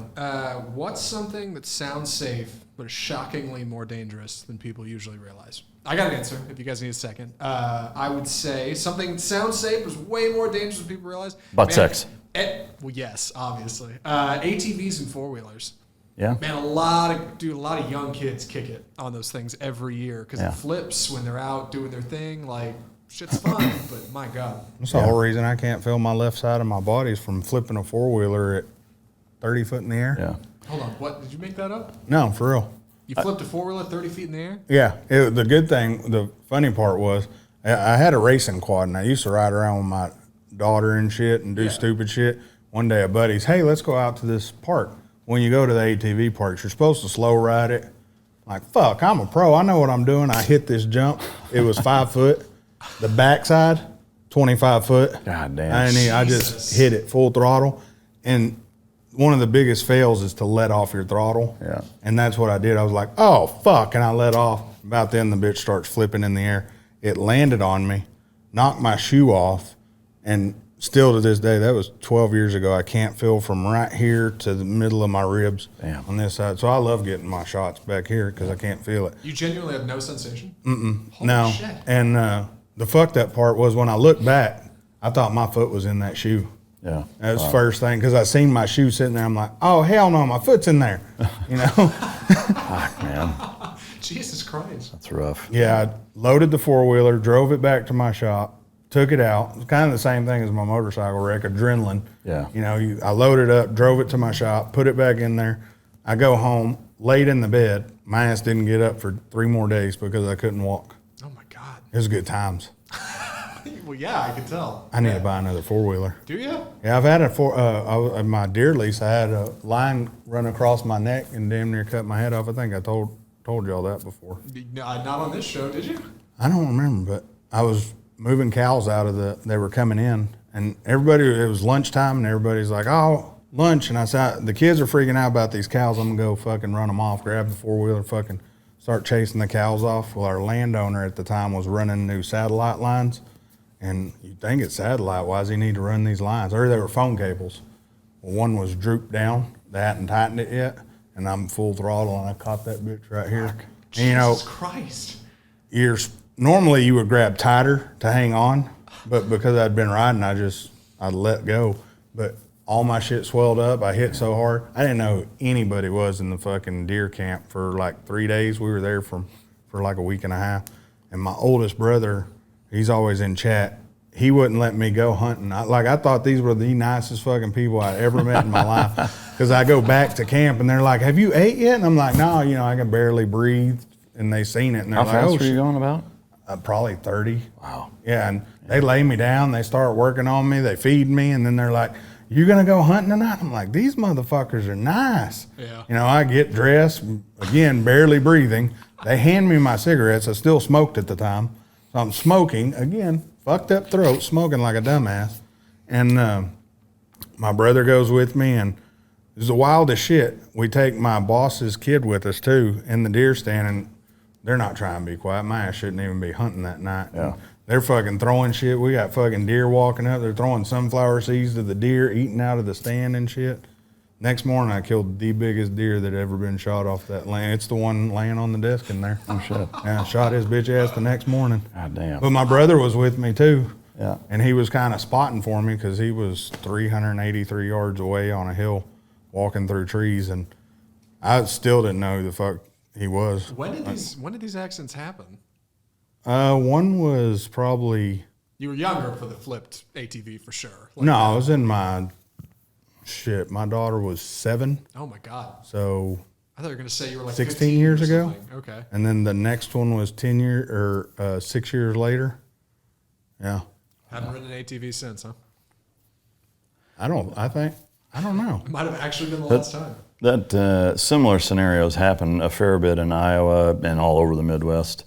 What's something that sounds safe but is shockingly more dangerous than people usually realize? I got an answer if you guys need a second. I would say something that sounds safe is way more dangerous than people realize. Butt sex. Well, yes, obviously. ATVs and 4-wheelers. Yeah. Man, a lot of young kids kick it on those things every year because Yeah. it flips when they're out doing their thing. Like, shit's fun, but my God. That's the whole reason I can't feel my left side of my body is from flipping a 4-wheeler at 30 foot in the air. Yeah. Hold on, what? Did you make that up? No, for real. You flipped a 4-wheeler 30 feet in the air? Yeah. The good thing, the funny part was I had a racing quad, and I used to ride around with my daughter and shit and do stupid shit. One day a buddy's, hey, let's go out to this park. When you go to the ATV parks, you're supposed to slow ride it. Like, fuck, I'm a pro. I know what I'm doing. I hit this jump. It was 5 foot. The backside, 25 foot. God damn. I just hit it full throttle. And one of the biggest fails is to let off your throttle. Yeah. And that's what I did. I was like, oh, fuck. And I let off. About then, the bitch starts flipping in the air. It landed on me, knocked my shoe off, and still to this day, that was 12 years ago, I can't feel from right here to the middle of my ribs on this side. So I love getting my shots back here because I can't feel it. You genuinely have no sensation? Holy no. Shit. And the fucked up part was when I looked back, I thought my foot was in that shoe. Yeah. That was the first thing because I seen my shoe sitting there. I'm like, oh, hell no, my foot's in there. You know? Fuck, man. Jesus Christ. That's rough. Yeah, I loaded the 4-wheeler, drove it back to my shop, took it out. It was kind of the same thing as my motorcycle wreck, adrenaline. Yeah. You know, I loaded up, drove it to my shop, put it back in there. I go home, laid in the bed. My ass didn't get up for 3 more days because I couldn't walk. Oh, my God. It was good times. Well, yeah, I can tell. I need to buy another 4-wheeler. Do you? Yeah, I've had my deer lease, I had a line run across my neck and damn near cut my head off. I think I told y'all that before. Not on this show, did you? I don't remember, but I was moving cows out of they were coming in, and it was lunchtime, and everybody's like, oh, lunch. And I said, the kids are freaking out about these cows. I'm going to go fucking run them off, grab the 4-wheeler, fucking start chasing the cows off. Well, our landowner at the time was running new satellite lines, and you'd think it's satellite. Why does he need to run these lines? Or they were phone cables. Well, one was drooped down. They hadn't tightened it yet, and I'm full throttle, and I caught that bitch right here. And, you know, Jesus Christ. Normally you would grab tighter to hang on, but because I'd been riding, I let go. But all my shit swelled up. I hit so hard. I didn't know who anybody was in the fucking deer camp for like 3 days. We were there for like a week and a half. And my oldest brother, he's always in chat. He wouldn't let me go hunting. I thought these were the nicest fucking people I'd ever met in my life. Because I go back to camp and they're like, have you ate yet? And I'm like, no, I can barely breathe. And they seen it. And they're How like, fast oh, were you going about? Probably 30. Wow. Yeah, and they lay me down. They start working on me. They feed me, and then they're like, you going to go hunting tonight? I'm like, these motherfuckers are nice. Yeah. I get dressed, again, barely breathing. They hand me my cigarettes. I still smoked at the time. So I'm smoking, again, fucked up throat, smoking like a dumbass. And my brother goes with me, and it's the wildest shit. We take my boss's kid with us, too, in the deer stand, and they're not trying to be quiet. My ass shouldn't even be hunting that night. Yeah. They're fucking throwing shit. We got fucking deer walking up. They're throwing sunflower seeds to the deer, eating out of the stand and shit. Next morning, I killed the biggest deer that ever been shot off that land. It's the one laying on the desk in there. Oh, shit. Yeah, I shot his bitch ass the next morning. God damn. But my brother was with me, too. Yeah. And he was kind of spotting for me because he was 383 yards away on a hill walking through trees. And I still didn't know who the fuck he was. When did these accidents happen? One was probably... You were younger for the flipped ATV for sure. No, I was in my... Shit, my daughter was 7. Oh, my God. So... I thought you were going to say you were like 16 years or ago. something. Okay. And then the next one was 6 years later. Yeah. Haven't ridden an ATV since, huh? I don't know. It might have actually been the last time. That similar scenarios happen a fair bit in Iowa and all over the Midwest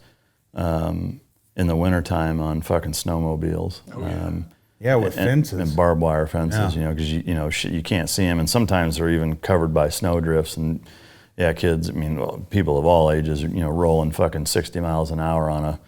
in the wintertime on fucking snowmobiles. Oh, yeah. Yeah, with fences. And barbed wire fences, Yeah. because you can't see them. And sometimes they're even covered by snow drifts. And yeah, kids, people of all ages, rolling fucking 60 miles an hour on a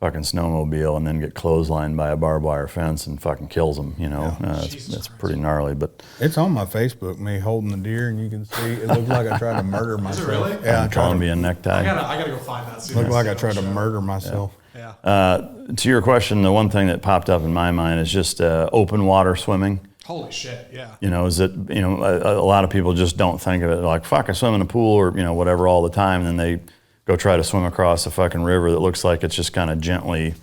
fucking snowmobile and then get clotheslined by a barbed wire fence and fucking kills them, It's pretty gnarly. But It's on my Facebook, me holding the deer, and you can see it looks like I tried to murder myself. Is it really? Yeah, Colombian necktie. I gotta go find that. Looked like I tried to murder myself. Yeah. To your question, the one thing that popped up in my mind is just open water swimming. Holy shit, yeah. Is that, a lot of people just don't think of it like, fuck, I swim in a pool or, whatever all the time. And then they go try to swim across a fucking river that looks like it's just kind of gently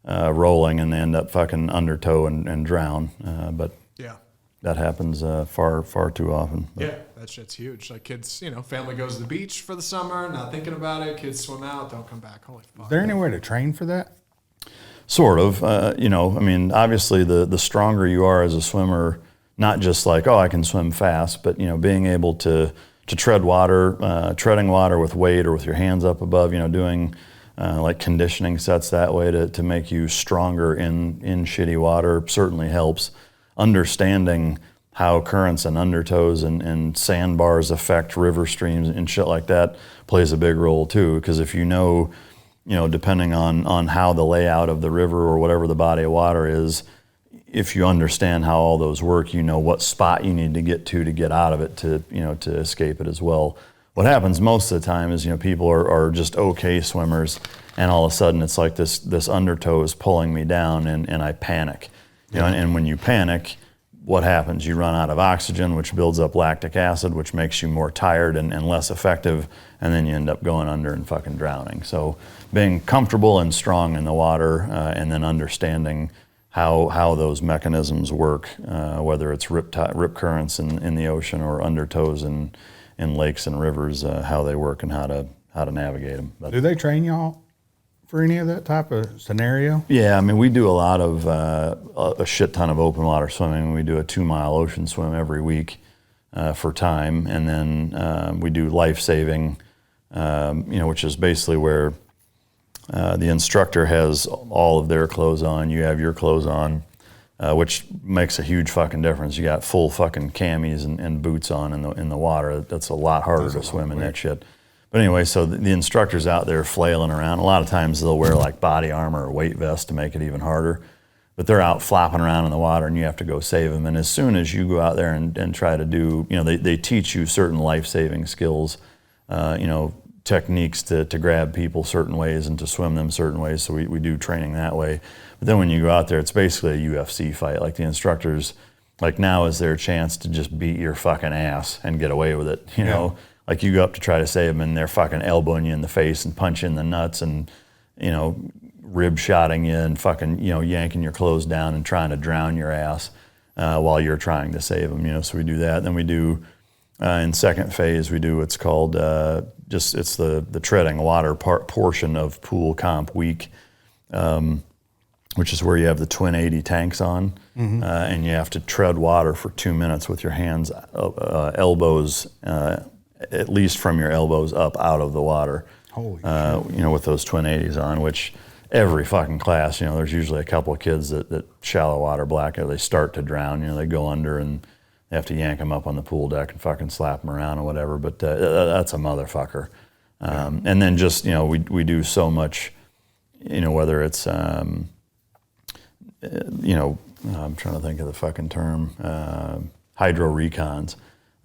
rolling, and they end up fucking undertow and drown. But yeah, that happens far too often. But. Yeah, that shit's huge. Like kids, family goes to the beach for the summer, not thinking about it. Kids swim out, don't come back. Holy fuck. Is there any way to train for that? Sort of. Obviously the stronger you are as a swimmer, not just like, oh, I can swim fast, but, being able to treading water with weight or with your hands up above, doing like conditioning sets that way to make you stronger in shitty water certainly helps. Understanding how currents and undertows and sandbars affect river streams and shit like that plays a big role too, because if depending on how the layout of the river or whatever the body of water is, if you understand how all those work, what spot you need to get out of it to escape it as well. What happens most of the time is, people are just okay swimmers, and all of a sudden it's like this undertow is pulling me down and I panic. And when you panic, what happens? You run out of oxygen, which builds up lactic acid, which makes you more tired and less effective, and then you end up going under and fucking drowning. So being comfortable and strong in the water, and then understanding how those mechanisms work, whether it's rip currents in the ocean or undertows in lakes and rivers, how they work and how to navigate them. But, do they train y'all for any of that type of scenario? yeah, we do a lot of a shit ton of open water swimming. We do a 2-mile ocean swim every week for time, and then we do life saving, which is basically where the instructor has all of their clothes on, you have your clothes on, which makes a huge fucking difference. You got full fucking camis and boots on in the water. That's a lot harder to swim in that shit. But anyway, so the instructor's out there flailing around. A lot of times they'll wear like body armor or weight vest to make it even harder. But they're out flopping around in the water, and you have to go save them. And as soon as you go out there and try to do, they teach you certain life-saving skills, techniques to grab people certain ways and to swim them certain ways. So we do training that way. But then when you go out there, it's basically a UFC fight. Like the instructors, like now is their chance to just beat your fucking ass and get away with it, know? Like you go up to try to save them and they're fucking elbowing you in the face and punching the nuts and, rib shotting you and fucking, yanking your clothes down and trying to drown your ass while you're trying to save them, So we do that. Then we do, in second phase, we do what's called, it's the treading water portion of pool comp week, which is where you have the twin 80 tanks on, and you have to tread water for 2 minutes with your hands, elbows, at least from your elbows up out of the water. Holy shit. With those twin 80s on, which every fucking class, there's usually a couple of kids that shallow water blackout, they start to drown, they go under and they have to yank them up on the pool deck and fucking slap them around or whatever, but that's a motherfucker. And then just, we do so much, whether it's, I'm trying to think of the fucking term, hydro recons.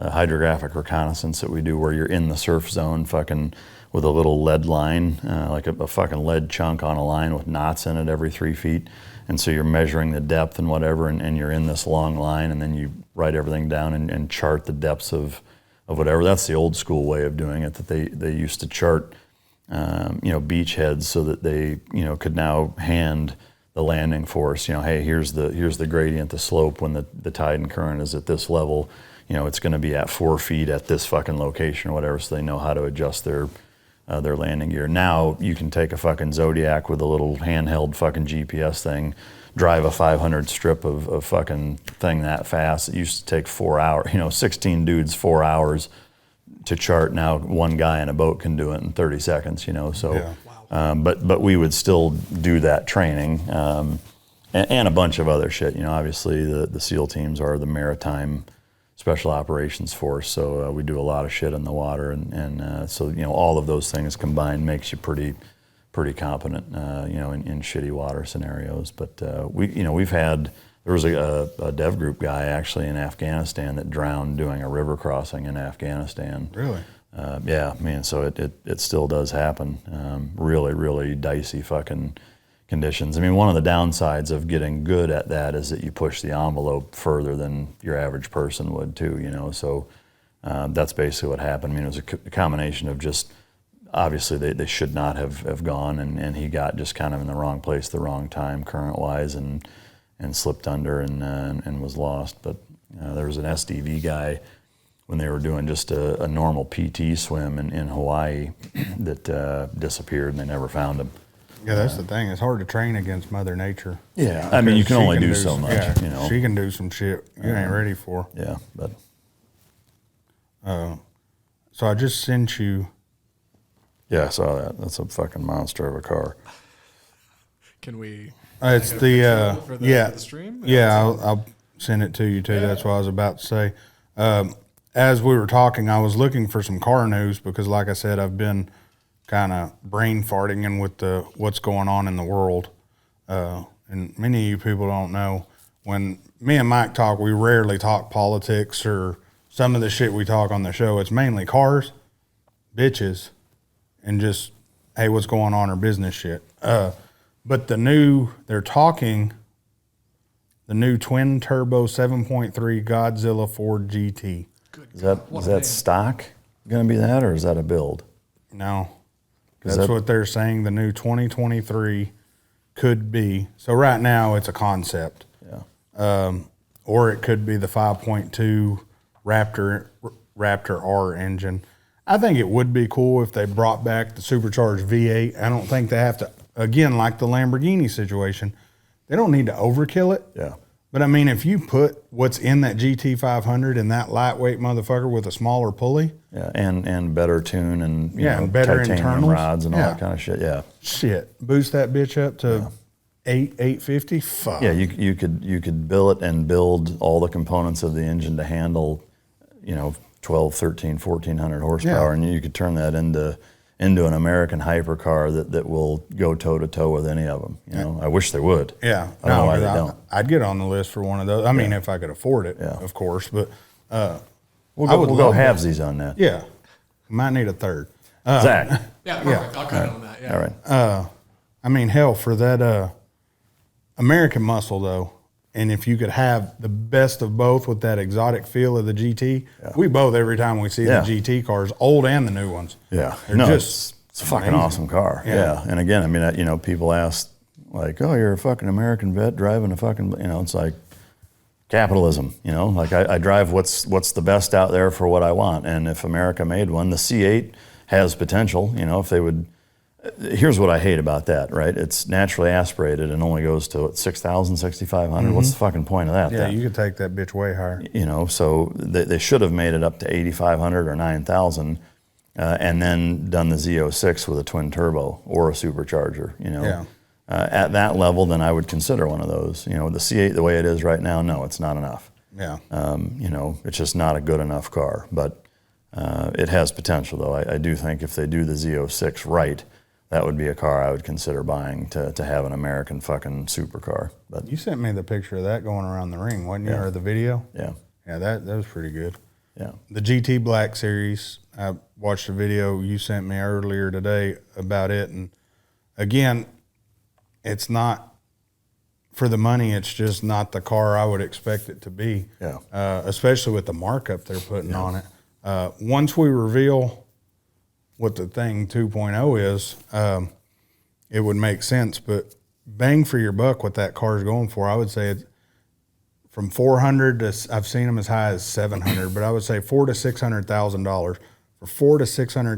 Hydrographic reconnaissance that we do where you're in the surf zone fucking with a little lead line, like a fucking lead chunk on a line with knots in it every 3 feet. And so you're measuring the depth and whatever, and you're in this long line, and then you write everything down and chart the depths of whatever. That's the old school way of doing it, that they used to chart, beachheads so that they, could now hand the landing force, hey, here's the gradient, the slope when the tide and current is at this level. It's going to be at 4 feet at this fucking location or whatever, so they know how to adjust their landing gear. Now you can take a fucking Zodiac with a little handheld fucking GPS thing, drive a 500 strip of fucking thing that fast. It used to take 4 hours, 16 dudes, 4 hours to chart. Now one guy in a boat can do it in 30 seconds, so. Yeah. Wow. But we would still do that training and a bunch of other shit. Obviously the SEAL teams are the maritime special operations force, so we do a lot of shit in the water, and so all of those things combined makes you pretty competent, in shitty water scenarios. But there was a dev group guy actually in Afghanistan that drowned doing a river crossing in Afghanistan. Really? So it still does happen. Really, really dicey fucking conditions. I mean, one of the downsides of getting good at that is that you push the envelope further than your average person would too, you know, so that's basically what happened. I mean, it was a combination of just, obviously they should not have gone, and he got just kind of in the wrong place, the wrong time current-wise, and slipped under and was lost. But there was an SDV guy when they were doing just a normal PT swim in Hawaii that disappeared, and they never found him. Yeah, that's the thing. It's hard to train against Mother Nature. Yeah, I mean, you can only do so much, yeah, you know. She can do some shit you ain't ready for. Yeah, but... So I just sent you... Yeah, I saw that. That's a fucking monster of a car. Can we... It's the... for the stream? Yeah, I'll send it to you, too. Yeah. That's what I was about to say. As we were talking, I was looking for some car news because, like I said, I've been kind of brain farting in with what's going on in the world. And many of you people don't know, when me and Mike talk, we rarely talk politics or some of the shit we talk on the show. It's mainly cars, bitches, and just, hey, what's going on or business shit. But they're talking the new twin turbo 7.3 Godzilla Ford GT. Is that stock going to be that, or is that a build? No. That's what they're saying the new 2023 could be. So right now it's a concept. Yeah. Or it could be the 5.2 Raptor R engine. I think it would be cool if they brought back the supercharged V8. I don't think they have to, again, like the Lamborghini situation, they don't need to overkill it. Yeah. But I mean, if you put what's in that GT500 in that lightweight motherfucker with a smaller pulley. Yeah, and better tune and you know, better titanium internals. rods and all that kind of shit. Yeah. Shit. Boost that bitch up to 850. Fuck. Yeah, you could bill it and build all the components of the engine to handle, you know, 12, 13, 1400 horsepower, and you could turn that into an American hypercar that will go toe to toe with any of them. You know, I wish they would. Yeah, I don't know why they don't. I'd get on the list for one of those. I mean, if I could afford it, of course. But we'll go halvesies on that. Yeah, might need a third. Zach. Yeah, perfect. I'll cut on that. Yeah. All right. I mean, hell, for that American muscle though, and if you could have the best of both with that exotic feel of the GT, we both, every time we see the GT cars, old and the new ones. Yeah. They're it's a fucking amazing. awesome car. Yeah. And again, I mean, you know, people ask like, oh, you're a fucking American vet driving a fucking, you know, it's like capitalism, you know, like I drive what's the best out there for what I want. And if America made one, the C8 has potential, you know, if they would. Here's what I hate about that, right? It's naturally aspirated and only goes to 6,000, 6,500. What's the fucking point of that? Yeah, you could take that bitch way higher. You know, so they should have made it up to 8,500 or 9,000 and then done the Z06 with a twin turbo or a supercharger, you know. At that level, then I would consider one of those. You know, the C8, the way it is right now, no, it's not enough. Yeah. You know, it's just not a good enough car. But it has potential, though. I do think if they do the Z06 right, that would be a car I would consider buying to have an American fucking supercar. But you sent me the picture of that going around the ring, wasn't you? Or the video? Yeah. Yeah, that was pretty good. Yeah. The GT Black Series, I watched a video you sent me earlier today about it. And again, it's not for the money. It's just not the car I would expect it to be. Yeah. Especially with the markup they're putting on it. Once we reveal what the thing 2.0 is, it would make sense. But bang for your buck, what that car is going for, I would say it's from 400 to, I've seen them as high as 700, but I would say $400,000 to $600,000. For $400,000 to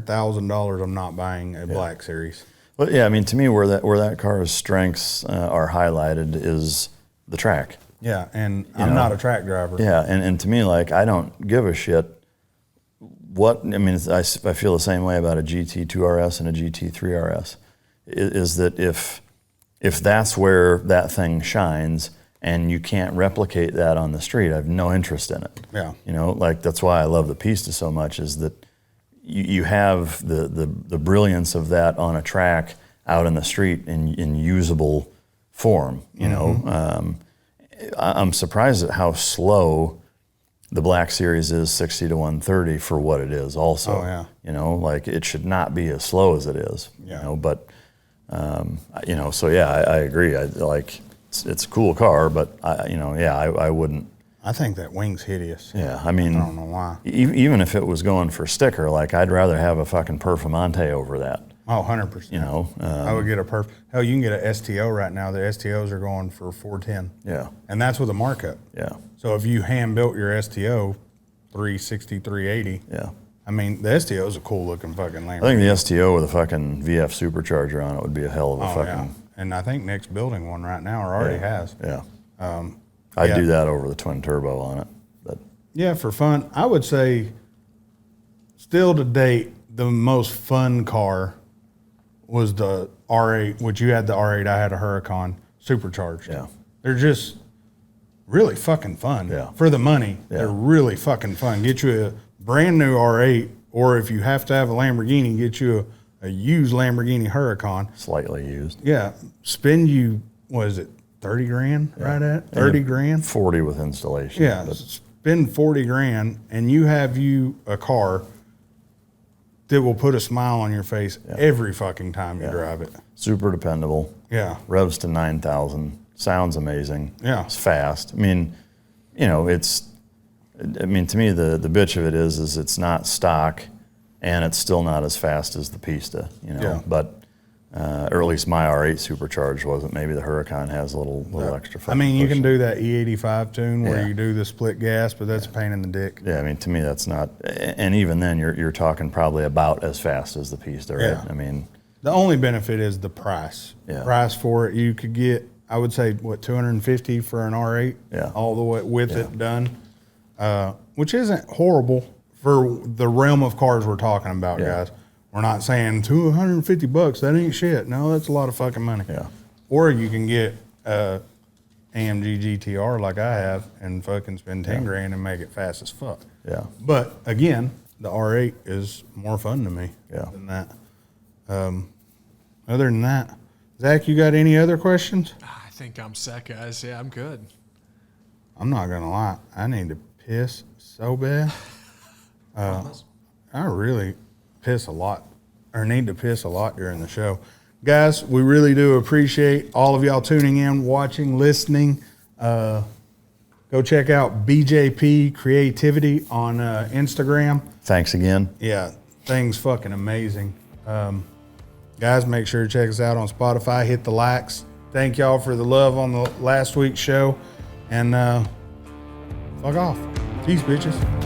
$600,000, I'm not buying a Black Series. Well, yeah, I mean, to me, where that car's strengths are highlighted is the track. Yeah, and I'm not a track driver. Yeah, and to me, like, I don't give a shit. I feel the same way about a GT2 RS and a GT3 RS, is that if that's where that thing shines and you can't replicate that on the street, I have no interest in it. Yeah. You know, like that's why I love the Pista so much, is that you have the brilliance of that on a track out in the street in usable form, you know. I'm surprised at how slow the Black Series is 60 to 130 for what it is also. Oh, yeah. You know, like it should not be as slow as it is. Yeah. You know, but So yeah, I agree. It's a cool car, but I wouldn't. I think that wing's hideous. Yeah, I mean, I don't know why. Even if it was going for sticker, like I'd rather have a fucking Performante over that. Oh, 100%. I would get a hell, you can get a STO right now. The STOs are going for $410. Yeah. And that's with a markup. Yeah. So if you hand built your STO, $360, $380. Yeah. I mean, the STO is a cool looking fucking Lamborghini. I think the STO with a fucking VF supercharger on it would be a hell of a fucking. Yeah. And I think Nick's building one right now, or already has. Yeah. I'd yeah. do that over the twin turbo on it. But yeah, for fun, I would say still to date, the most fun car was the R8, which you had the R8, I had a Huracan supercharged. Yeah. They're just really fucking fun. Yeah. For the money, Yeah. they're really fucking fun. Get you a brand new R8, or if you have to have a Lamborghini, get you a used Lamborghini Huracan. slightly used. Yeah. Spend you, what is it, 30 grand right at? 30 grand? 40 with installation. Yeah. But Spend 40 grand and you have you a car that will put a smile on your face every fucking time you drive it. super dependable. Yeah. Revs to 9,000. Sounds amazing. Yeah. It's fast. I mean, to me, the bitch of it is it's not stock and it's still not as fast as the Pista, Yeah. But, or at least my R8 supercharged wasn't. Maybe the Huracan has a little extra. I mean, you push. can do that E85 tune where Yeah. you do the split gas, but that's a pain in the dick. Yeah, I mean, to me, that's not. And even then, you're talking probably about as fast as the Pista, right? Yeah. I mean, The only benefit is the price. Yeah. Price for it, you could get, I would say, what, $250 for an R8? Yeah. All the way with it done, which isn't horrible for the realm of cars we're talking about, Yeah. guys. We're not saying $250. That ain't shit. No, that's a lot of fucking money. Yeah. Or you can get AMG GTR like I have and fucking spend 10 grand and make it fast as fuck. yeah. But again, the R8 is more fun to me than that. Other than that, Zach, you got any other questions? I think I'm set, guys. Yeah, I'm good. I'm not gonna lie, I need to piss so bad. I really piss a lot, or need to piss a lot during the show. Guys, we really do appreciate all of y'all tuning in, watching, listening. Go check out BJP Creativity on Instagram. Thanks again. Yeah, thing's fucking amazing. Guys, make sure to check us out on Spotify. Hit the likes. Thank y'all for the love on the last week's show. And fuck off. Peace, bitches.